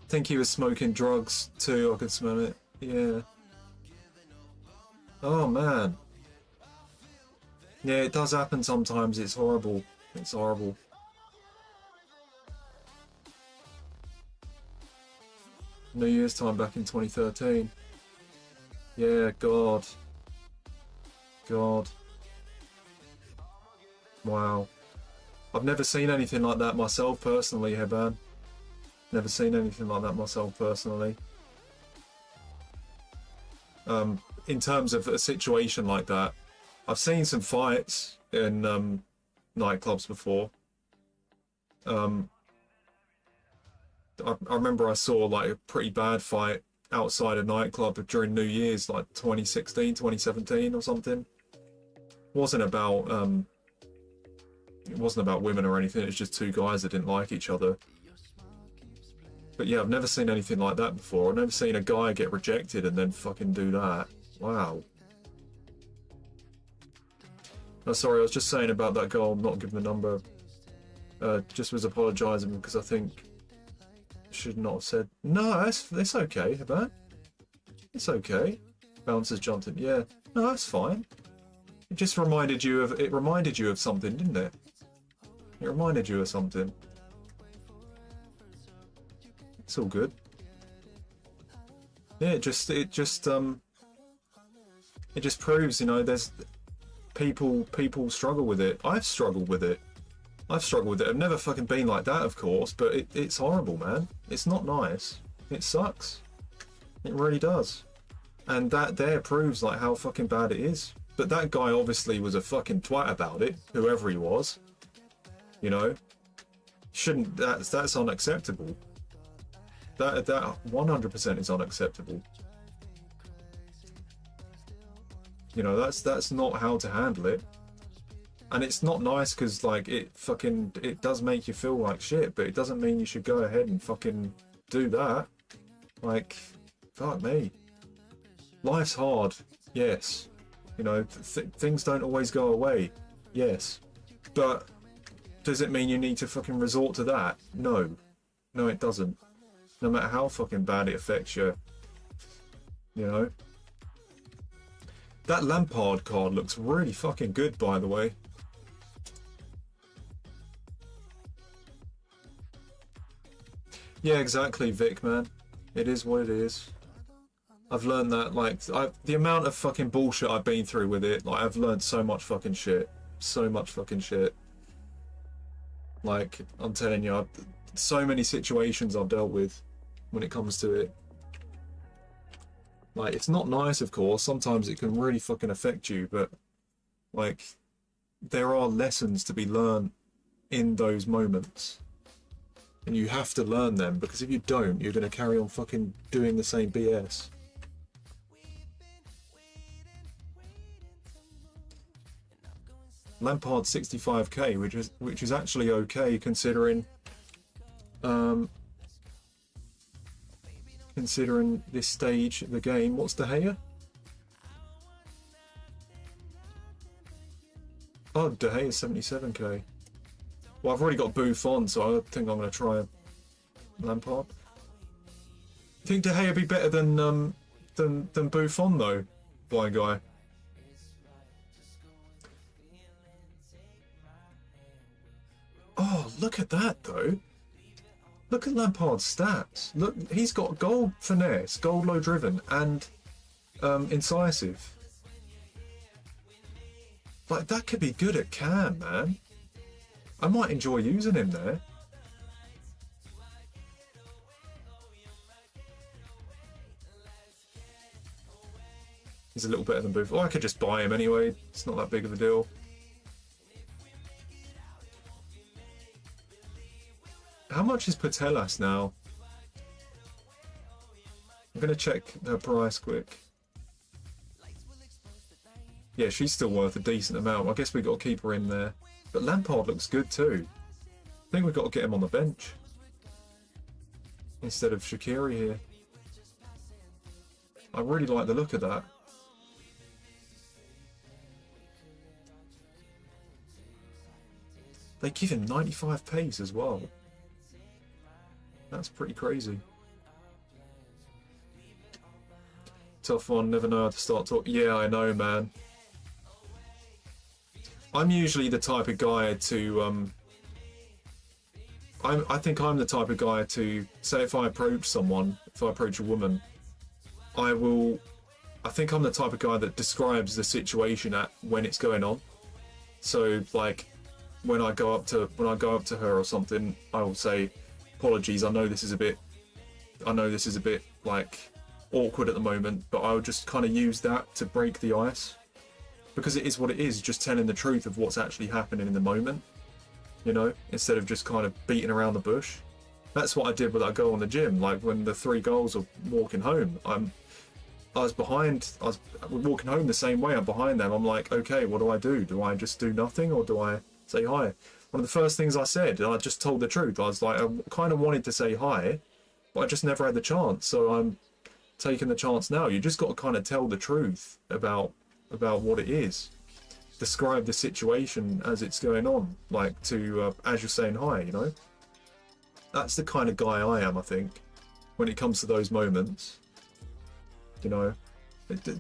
I think he was smoking drugs too, I could smell it. Yeah. Oh man. Yeah, it does happen sometimes, it's horrible. It's horrible. New Year's time back in 2013. Yeah, God. God. Wow. I've never seen anything like that myself personally, Heban. Never seen anything like that myself personally. In terms of a situation like that, I've seen some fights in nightclubs before. I remember I saw like a pretty bad fight outside a nightclub during New Year's, like 2016, 2017 or something. It wasn't about women or anything, it was just two guys that didn't like each other. But yeah, I've never seen anything like that before. I've never seen a guy get rejected and then fucking do that. Wow. No, sorry, I was just saying about that girl not giving the number. Just was apologising because I think should not have said. No, it's okay, Heban. It's okay. Bouncers jumped in. Yeah. No, that's fine. It just reminded you of. It reminded you of something, didn't it? It reminded you of something. It's all good. Yeah, it just proves, you know, there's people struggle with it. I've struggled with it. I've never fucking been like that, of course, but it's horrible, man. It's not nice. It sucks. It really does. And that there proves like how fucking bad it is. But that guy obviously was a fucking twat about it, whoever he was. You know, shouldn't that's unacceptable. That 100% is unacceptable. You know, that's not how to handle it. And it's not nice because like it does make you feel like shit, but it doesn't mean you should go ahead and fucking do that. Like, fuck me. Life's hard, yes. You know, things don't always go away, yes. But does it mean you need to fucking resort to that? No. No, it doesn't. No matter how fucking bad it affects you. You know? That Lampard card looks really fucking good, by the way. Yeah, exactly, Vic, man. It is what it is. I've learned that, like, the amount of fucking bullshit I've been through with it, like, I've learned so much fucking shit. So much fucking shit. Like, I'm telling you, so many situations I've dealt with when it comes to it. Like, it's not nice, of course. Sometimes it can really fucking affect you, but, like, there are lessons to be learned in those moments. And you have to learn them, because if you don't, you're going to carry on fucking doing the same BS. Lampard 65k, which is actually okay considering considering this stage of the game. What's De Gea? Oh, De Gea is 77k. Well, I've already got Buffon, so I think I'm going to try Lampard. I think De Gea would be better than Buffon though, blind guy. Oh, look at that though. Look at Lampard's stats. Look, he's got goal finesse, goal low driven, and incisive. Like, that could be good at Cam, man. I might enjoy using him there. He's a little better than Buffon. Oh, I could just buy him anyway. It's not that big of a deal. How much is Patelas now? I'm going to check her price quick. Yeah, she's still worth a decent amount. I guess we've got to keep her in there. But Lampard looks good too. I think we've got to get him on the bench instead of Shaqiri here. I really like the look of that. They give him 95 pace as well. That's pretty crazy. Tough one, never know how to start talking. Yeah, I know, man. I'm usually the type of guy to I think I'm the type of guy to say, if I approach someone, if I approach a woman, I think I'm the type of guy that describes the situation when it's going on. So like when I go up to her or something, I will say, apologies, I know this is a bit like awkward at the moment, but I would just kind of use that to break the ice, because it is what it is, just telling the truth of what's actually happening in the moment, you know, instead of just kind of beating around the bush. That's what I did with that girl in the gym. Like when the 3 girls were walking home, I was walking home the same way. I'm behind them. I'm like, okay, what do? Do I just do nothing, or do I say hi? One of the first things I said, and I just told the truth. I was like, I kind of wanted to say hi, but I just never had the chance. So I'm taking the chance now. You just got to kind of tell the truth about what it is. Describe the situation as it's going on, like as you're saying hi, you know. That's the kind of guy I am, I think, when it comes to those moments. You know,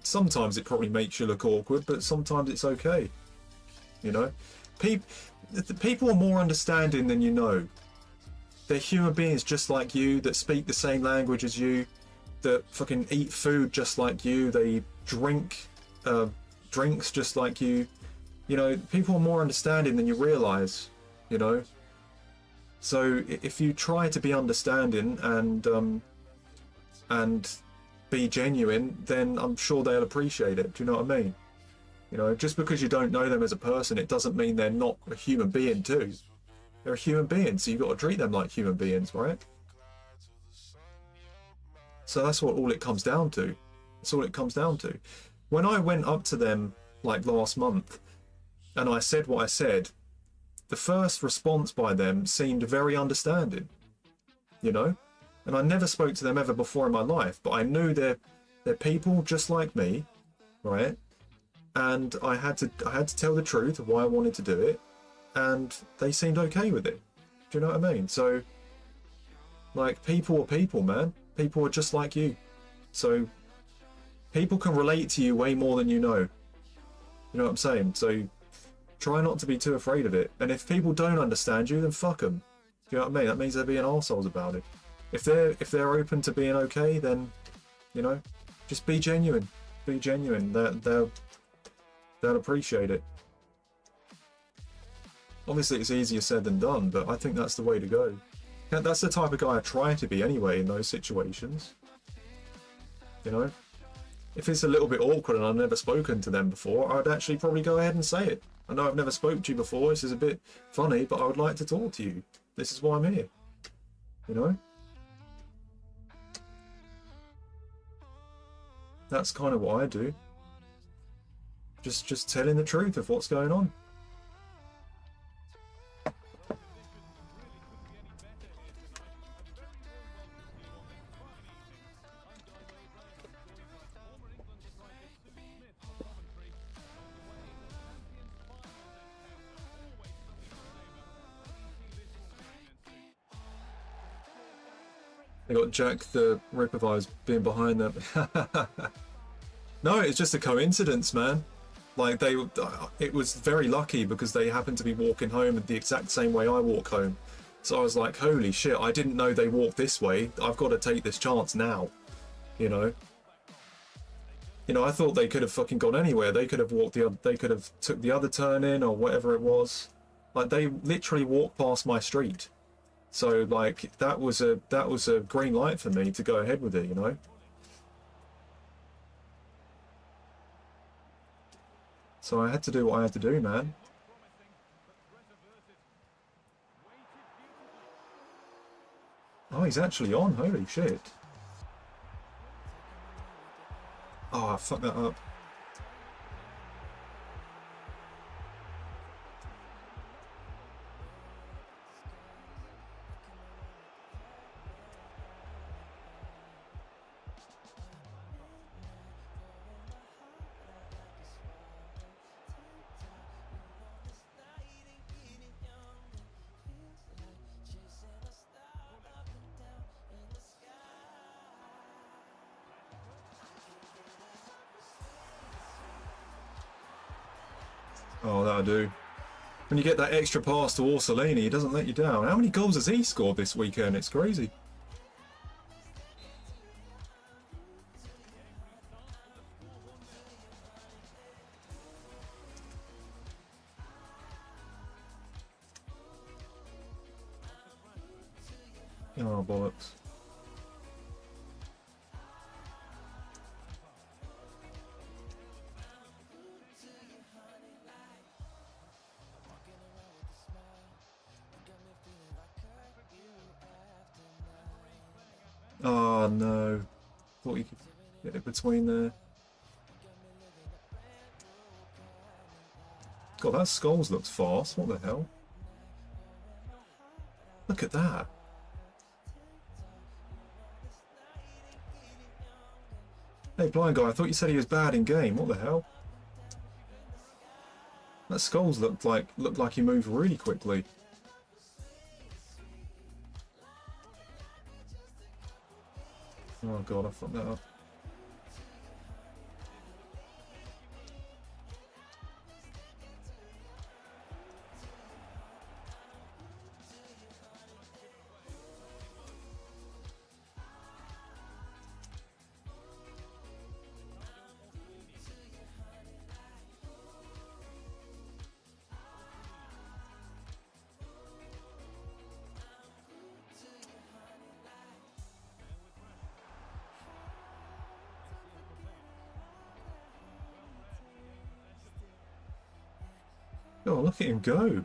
sometimes it probably makes you look awkward, but sometimes it's okay. You know, people are more understanding than you know. They're human beings just like you, that speak the same language as you, that fucking eat food just like you, they drink drinks just like you. You know, people are more understanding than you realise, you know. So if you try to be understanding and be genuine, then I'm sure they'll appreciate it. Do you know what I mean? You know, just because you don't know them as a person, it doesn't mean they're not a human being too. They're a human being, so you've got to treat them like human beings, right? So that's what all it comes down to. That's all it comes down to. When I went up to them like last month and I said what I said, the first response by them seemed very understanding, you know? And I never spoke to them ever before in my life, but I knew they're people just like me, right? And I had to tell the truth of why I wanted to do it, and they seemed okay with it. Do you know what I mean? So, like, people are people, man. People are just like you. So, people can relate to you way more than you know. You know what I'm saying? So, try not to be too afraid of it. And if people don't understand you, then fuck them. Do you know what I mean? That means they're being arseholes about it. If they're open to being okay, then, you know, just be genuine. Be genuine. They'll appreciate it. Obviously, it's easier said than done, but I think that's the way to go. That's the type of guy I try to be anyway in those situations. You know? If it's a little bit awkward and I've never spoken to them before, I'd actually probably go ahead and say it. I know I've never spoken to you before, this is a bit funny, but I would like to talk to you. This is why I'm here. You know? That's kind of what I do. Just telling the truth of what's going on. They got Jack the Ripper vibes being behind them. No, it's just a coincidence, man. Like it was very lucky because they happened to be walking home the exact same way I walk home. So I was like, holy shit, I didn't know they walked this way. I've got to take this chance now, you know? You know, I thought they could have fucking gone anywhere. They could have walked they could have took the other turn in or whatever it was. Like they literally walked past my street. So like that was a green light for me to go ahead with it, you know? So I had to do what I had to do, man. Oh, he's actually on. Holy shit. Oh, I fucked that up. Oh, that'll do. When you get that extra pass to Orsolini, he doesn't let you down. How many goals has he scored this weekend? It's crazy. Oh, bollocks. Oh no, thought you could get it between there. God, that Skulls looks fast, what the hell? Look at that. Hey blind guy, I thought you said he was bad in game, what the hell? That Skulls looked like he moved really quickly. Oh god, I fucked that up. Oh, look at him go.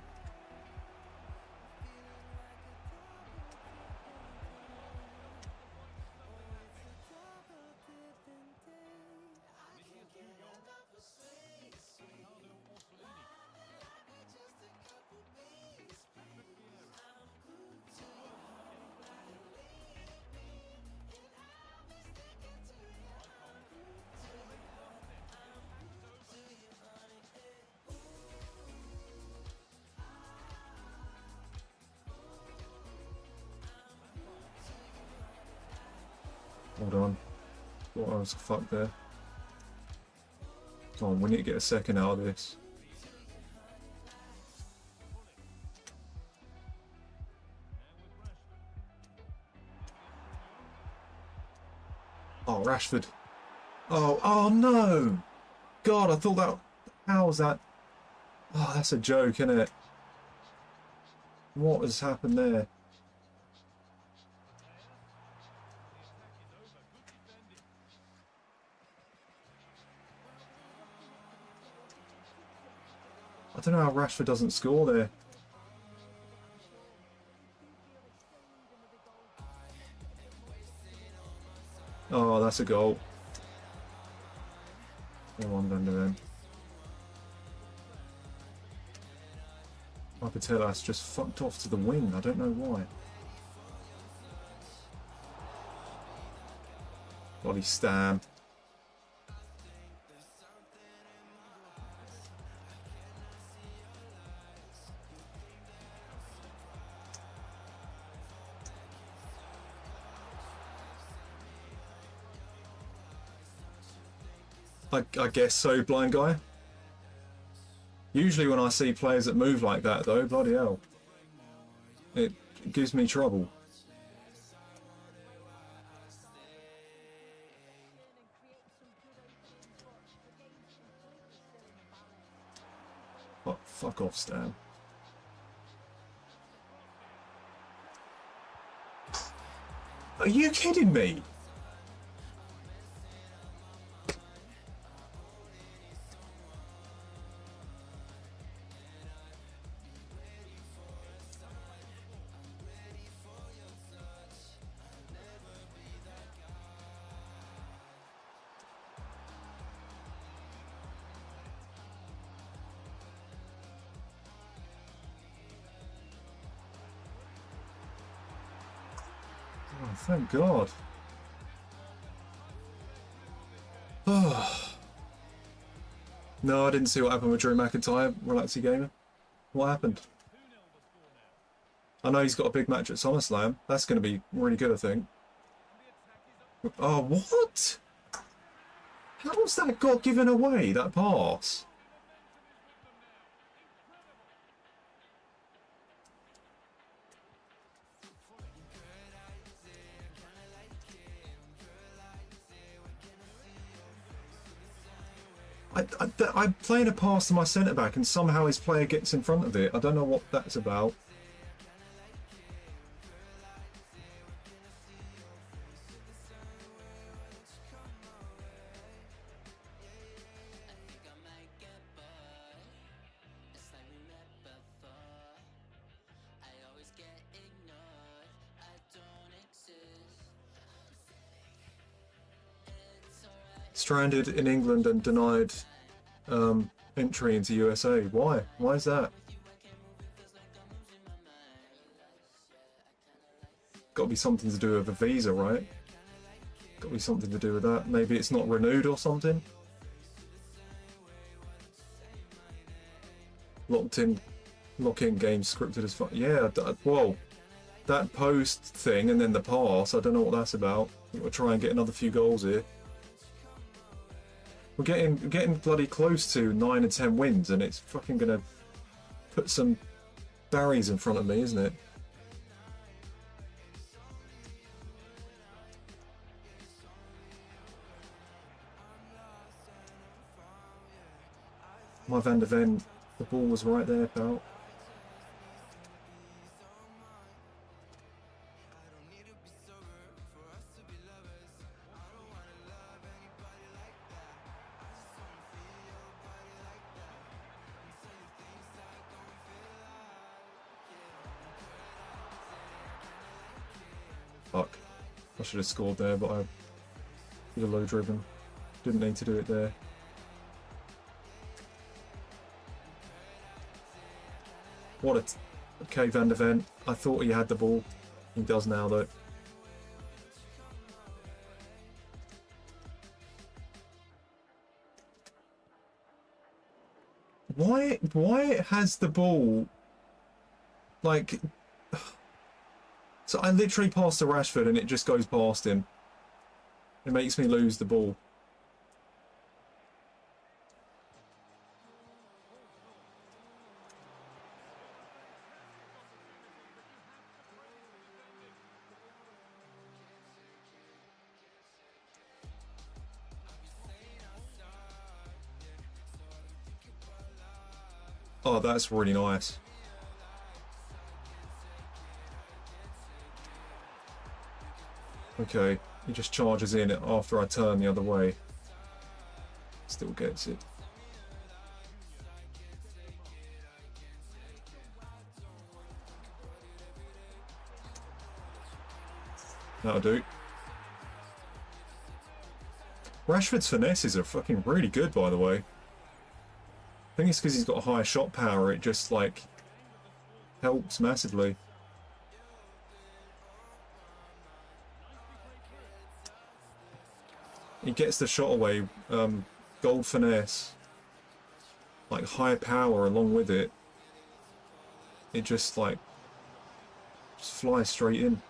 Hold on. Thought I was fucked there. Come on, we need to get a second out of this. Oh, Rashford. Oh no! God, I thought that... How's that? Oh, that's a joke, isn't it? What has happened there? I don't know how Rashford doesn't score there. Oh, that's a goal. Come on, Van der Ven. Patelas just fucked off to the wing. I don't know why. Bloody Stam. I guess so, blind guy. Usually when I see players that move like that, though, bloody hell, it gives me trouble. Oh, fuck off, Stan. Are you kidding me? Oh, thank God. Oh. No, I didn't see what happened with Drew McIntyre, Relaxy Gamer. What happened? I know he's got a big match at SummerSlam. That's going to be really good, I think. Oh, what? How's that got given away, that pass? I'm playing a pass to my centre-back and somehow his player gets in front of it. I don't know what that's about. Stranded in England and denied entry into USA. Why? Why is that? Got to be something to do with a visa, right? Got to be something to do with that. Maybe it's not renewed or something. Lock-in game scripted as fuck. Yeah, well, that post thing and then the pass, I don't know what that's about. We'll try and get another few goals here. We're getting bloody close to 9 and 10 wins, and it's fucking gonna put some Barrys in front of me, isn't it? My Van der Ven, the ball was right there, pal. Fuck. I should have scored there, but I did a low driven. Didn't need to do it there. What a... Okay, Van der Ven. I thought he had the ball. He does now, though. Why has the ball... Like... So I literally passed to Rashford and it just goes past him. It makes me lose the ball. Oh, that's really nice. Okay, he just charges in after I turn the other way. Still gets it. That'll do. Rashford's finesses are fucking really good, by the way. I think it's because he's got a higher shot power. It just, like, helps massively. He gets the shot away. Gold finesse. Like, high power along with it. It just, like, just flies straight in.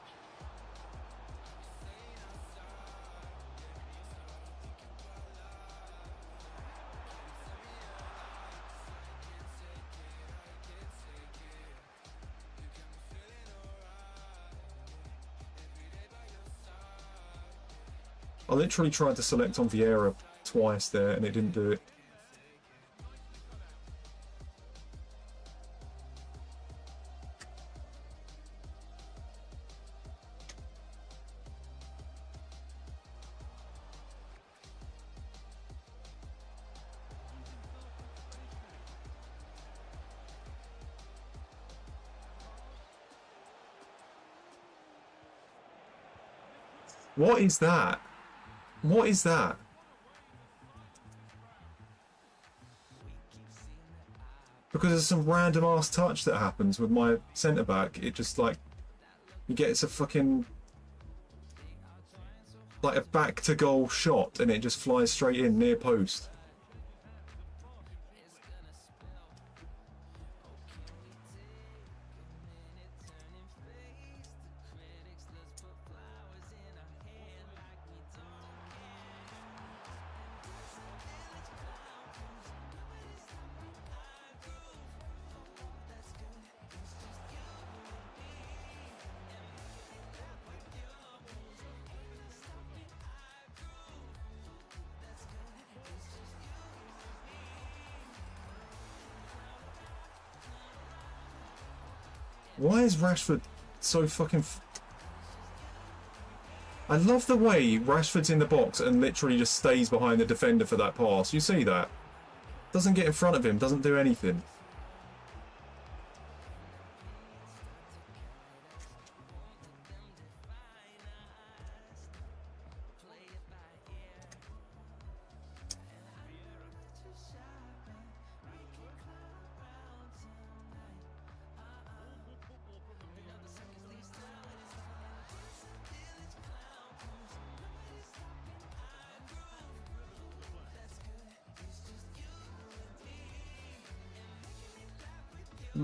I literally tried to select on Vieira twice there and it didn't do it. What is that? What is that? Because there's some random ass touch that happens with my centre back. It just like he gets a fucking like a back to goal shot and it just flies straight in near post. Why is Rashford so fucking... I love the way Rashford's in the box and literally just stays behind the defender for that pass. You see that? Doesn't get in front of him, doesn't do anything.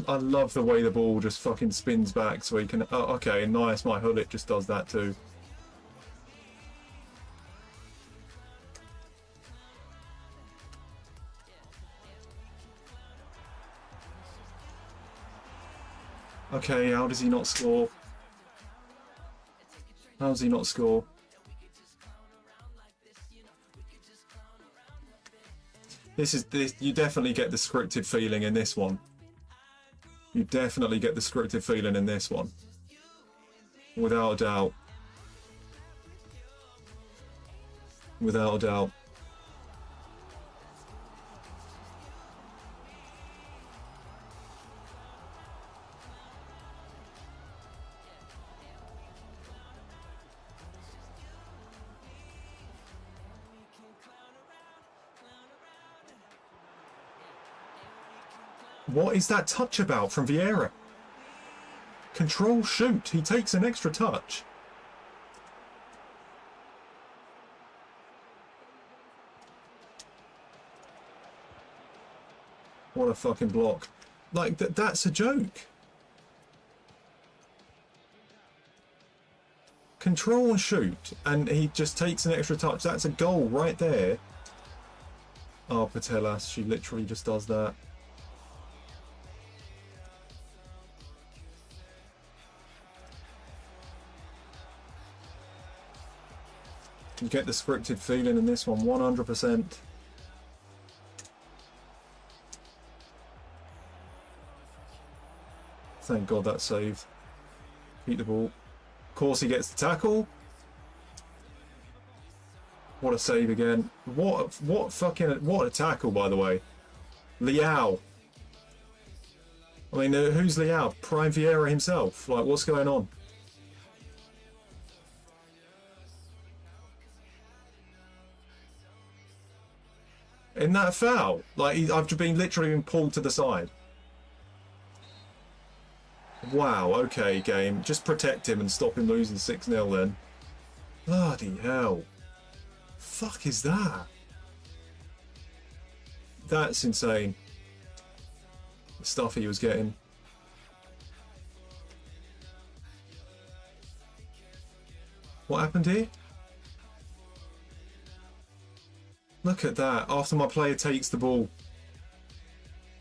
I love the way the ball just fucking spins back so he can... Oh, okay, nice. My Hullet just does that too. Okay, how does he not score? How does he not score? This. You definitely get the scripted feeling in this one. You definitely get the scripted feeling in this one. Without a doubt. Without a doubt. What is that touch about from Vieira? Control, shoot. He takes an extra touch. What a fucking block. Like, that's a joke. Control and shoot, and he just takes an extra touch. That's a goal right there. Oh, Patelas, she literally just does that. You get the scripted feeling in this one, 100%. Thank God that saved. Keep the ball. Of course he gets the tackle. What a save again. What a tackle, by the way. Liao. I mean, who's Liao? Prime Vieira himself. Like, what's going on? Isn't that a foul? Like, I've been literally been pulled to the side. Wow, okay, game. Just protect him and stop him losing 6-0 then. Bloody hell. Fuck is that? That's insane. The stuff he was getting. What happened here? Look at that. After my player takes the ball.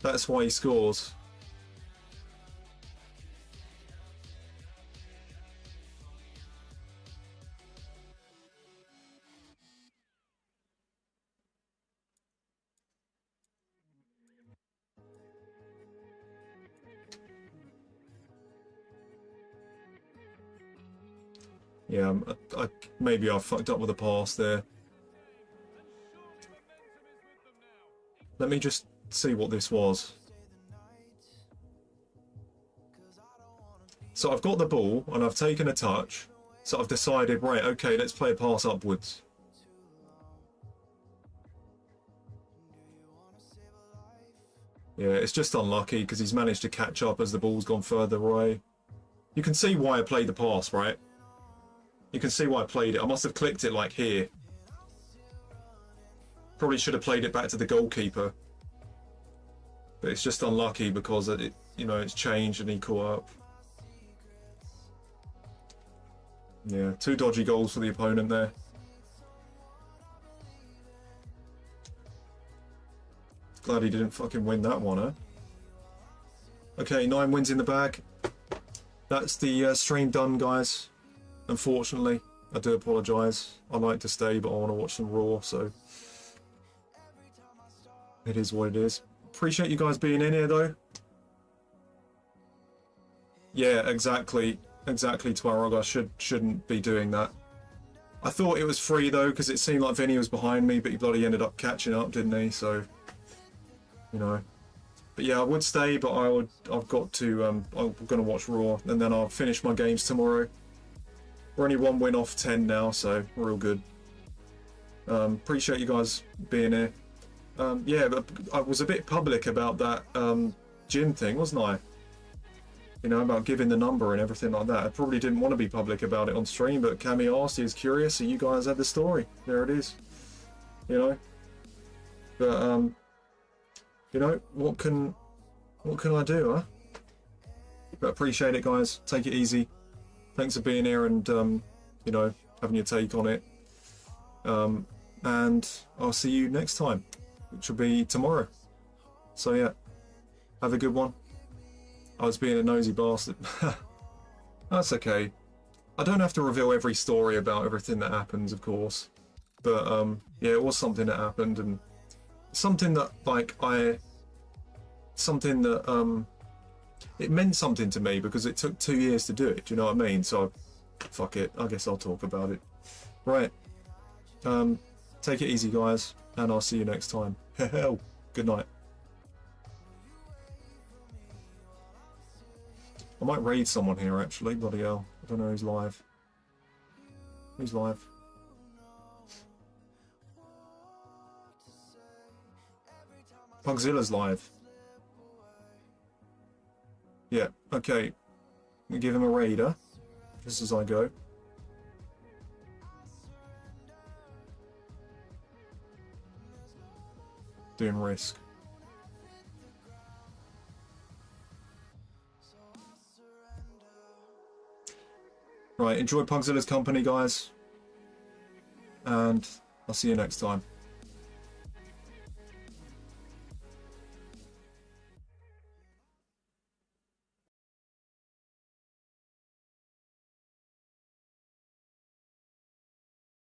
That's why he scores. Yeah, maybe I fucked up with the pass there. Let me just see what this was. So I've got the ball and I've taken a touch. So I've decided, right, okay, let's play a pass upwards. Yeah, it's just unlucky because he's managed to catch up as the ball's gone further away. You can see why I played the pass, right? You can see why I played it. I must have clicked it like here. Probably should have played it back to the goalkeeper. But it's just unlucky because it, you know, it's changed and he caught up. Yeah, 2 dodgy goals for the opponent there. Glad he didn't fucking win that one, huh? Okay, 9 wins in the bag. That's the stream done, guys. Unfortunately, I do apologise. I'd like to stay, but I want to watch some Raw, so it is what it is. Appreciate you guys being in here, though. Yeah, exactly. Exactly, Twarog. I shouldn't be doing that. I thought it was free, though, because it seemed like Vinny was behind me, but he bloody ended up catching up, didn't he? So, you know. But yeah, I would stay, but I've got to, I'm going to watch Raw, and then I'll finish my games tomorrow. We're only 1 win off 10 now, so we're all good. Appreciate you guys being here. Yeah, but I was a bit public about that gym thing, wasn't I? You know, about giving the number and everything like that. I probably didn't want to be public about it on stream, but Cammy asked, he was curious, so you guys had the story. There it is. You know? But, you know, what can I do, huh? But appreciate it, guys. Take it easy. Thanks for being here and, you know, having your take on it. And I'll see you next time, which will be tomorrow. So, yeah, have a good one. I was being a nosy bastard. That's okay. I don't have to reveal every story about everything that happens, of course. But, yeah, it was something that happened and something that, like, something that, it meant something to me because it took 2 years to do it, do you know what I mean? So, fuck it, I guess I'll talk about it. Right, take it easy, guys, and I'll see you next time. Hell, good night. I might raid someone here, actually, bloody hell. I don't know who's live. Who's live? Pugzilla's live. Yeah, okay. We give him a raider, just as I go. Doing risk. Right, enjoy Pugzilla's company, guys. And I'll see you next time.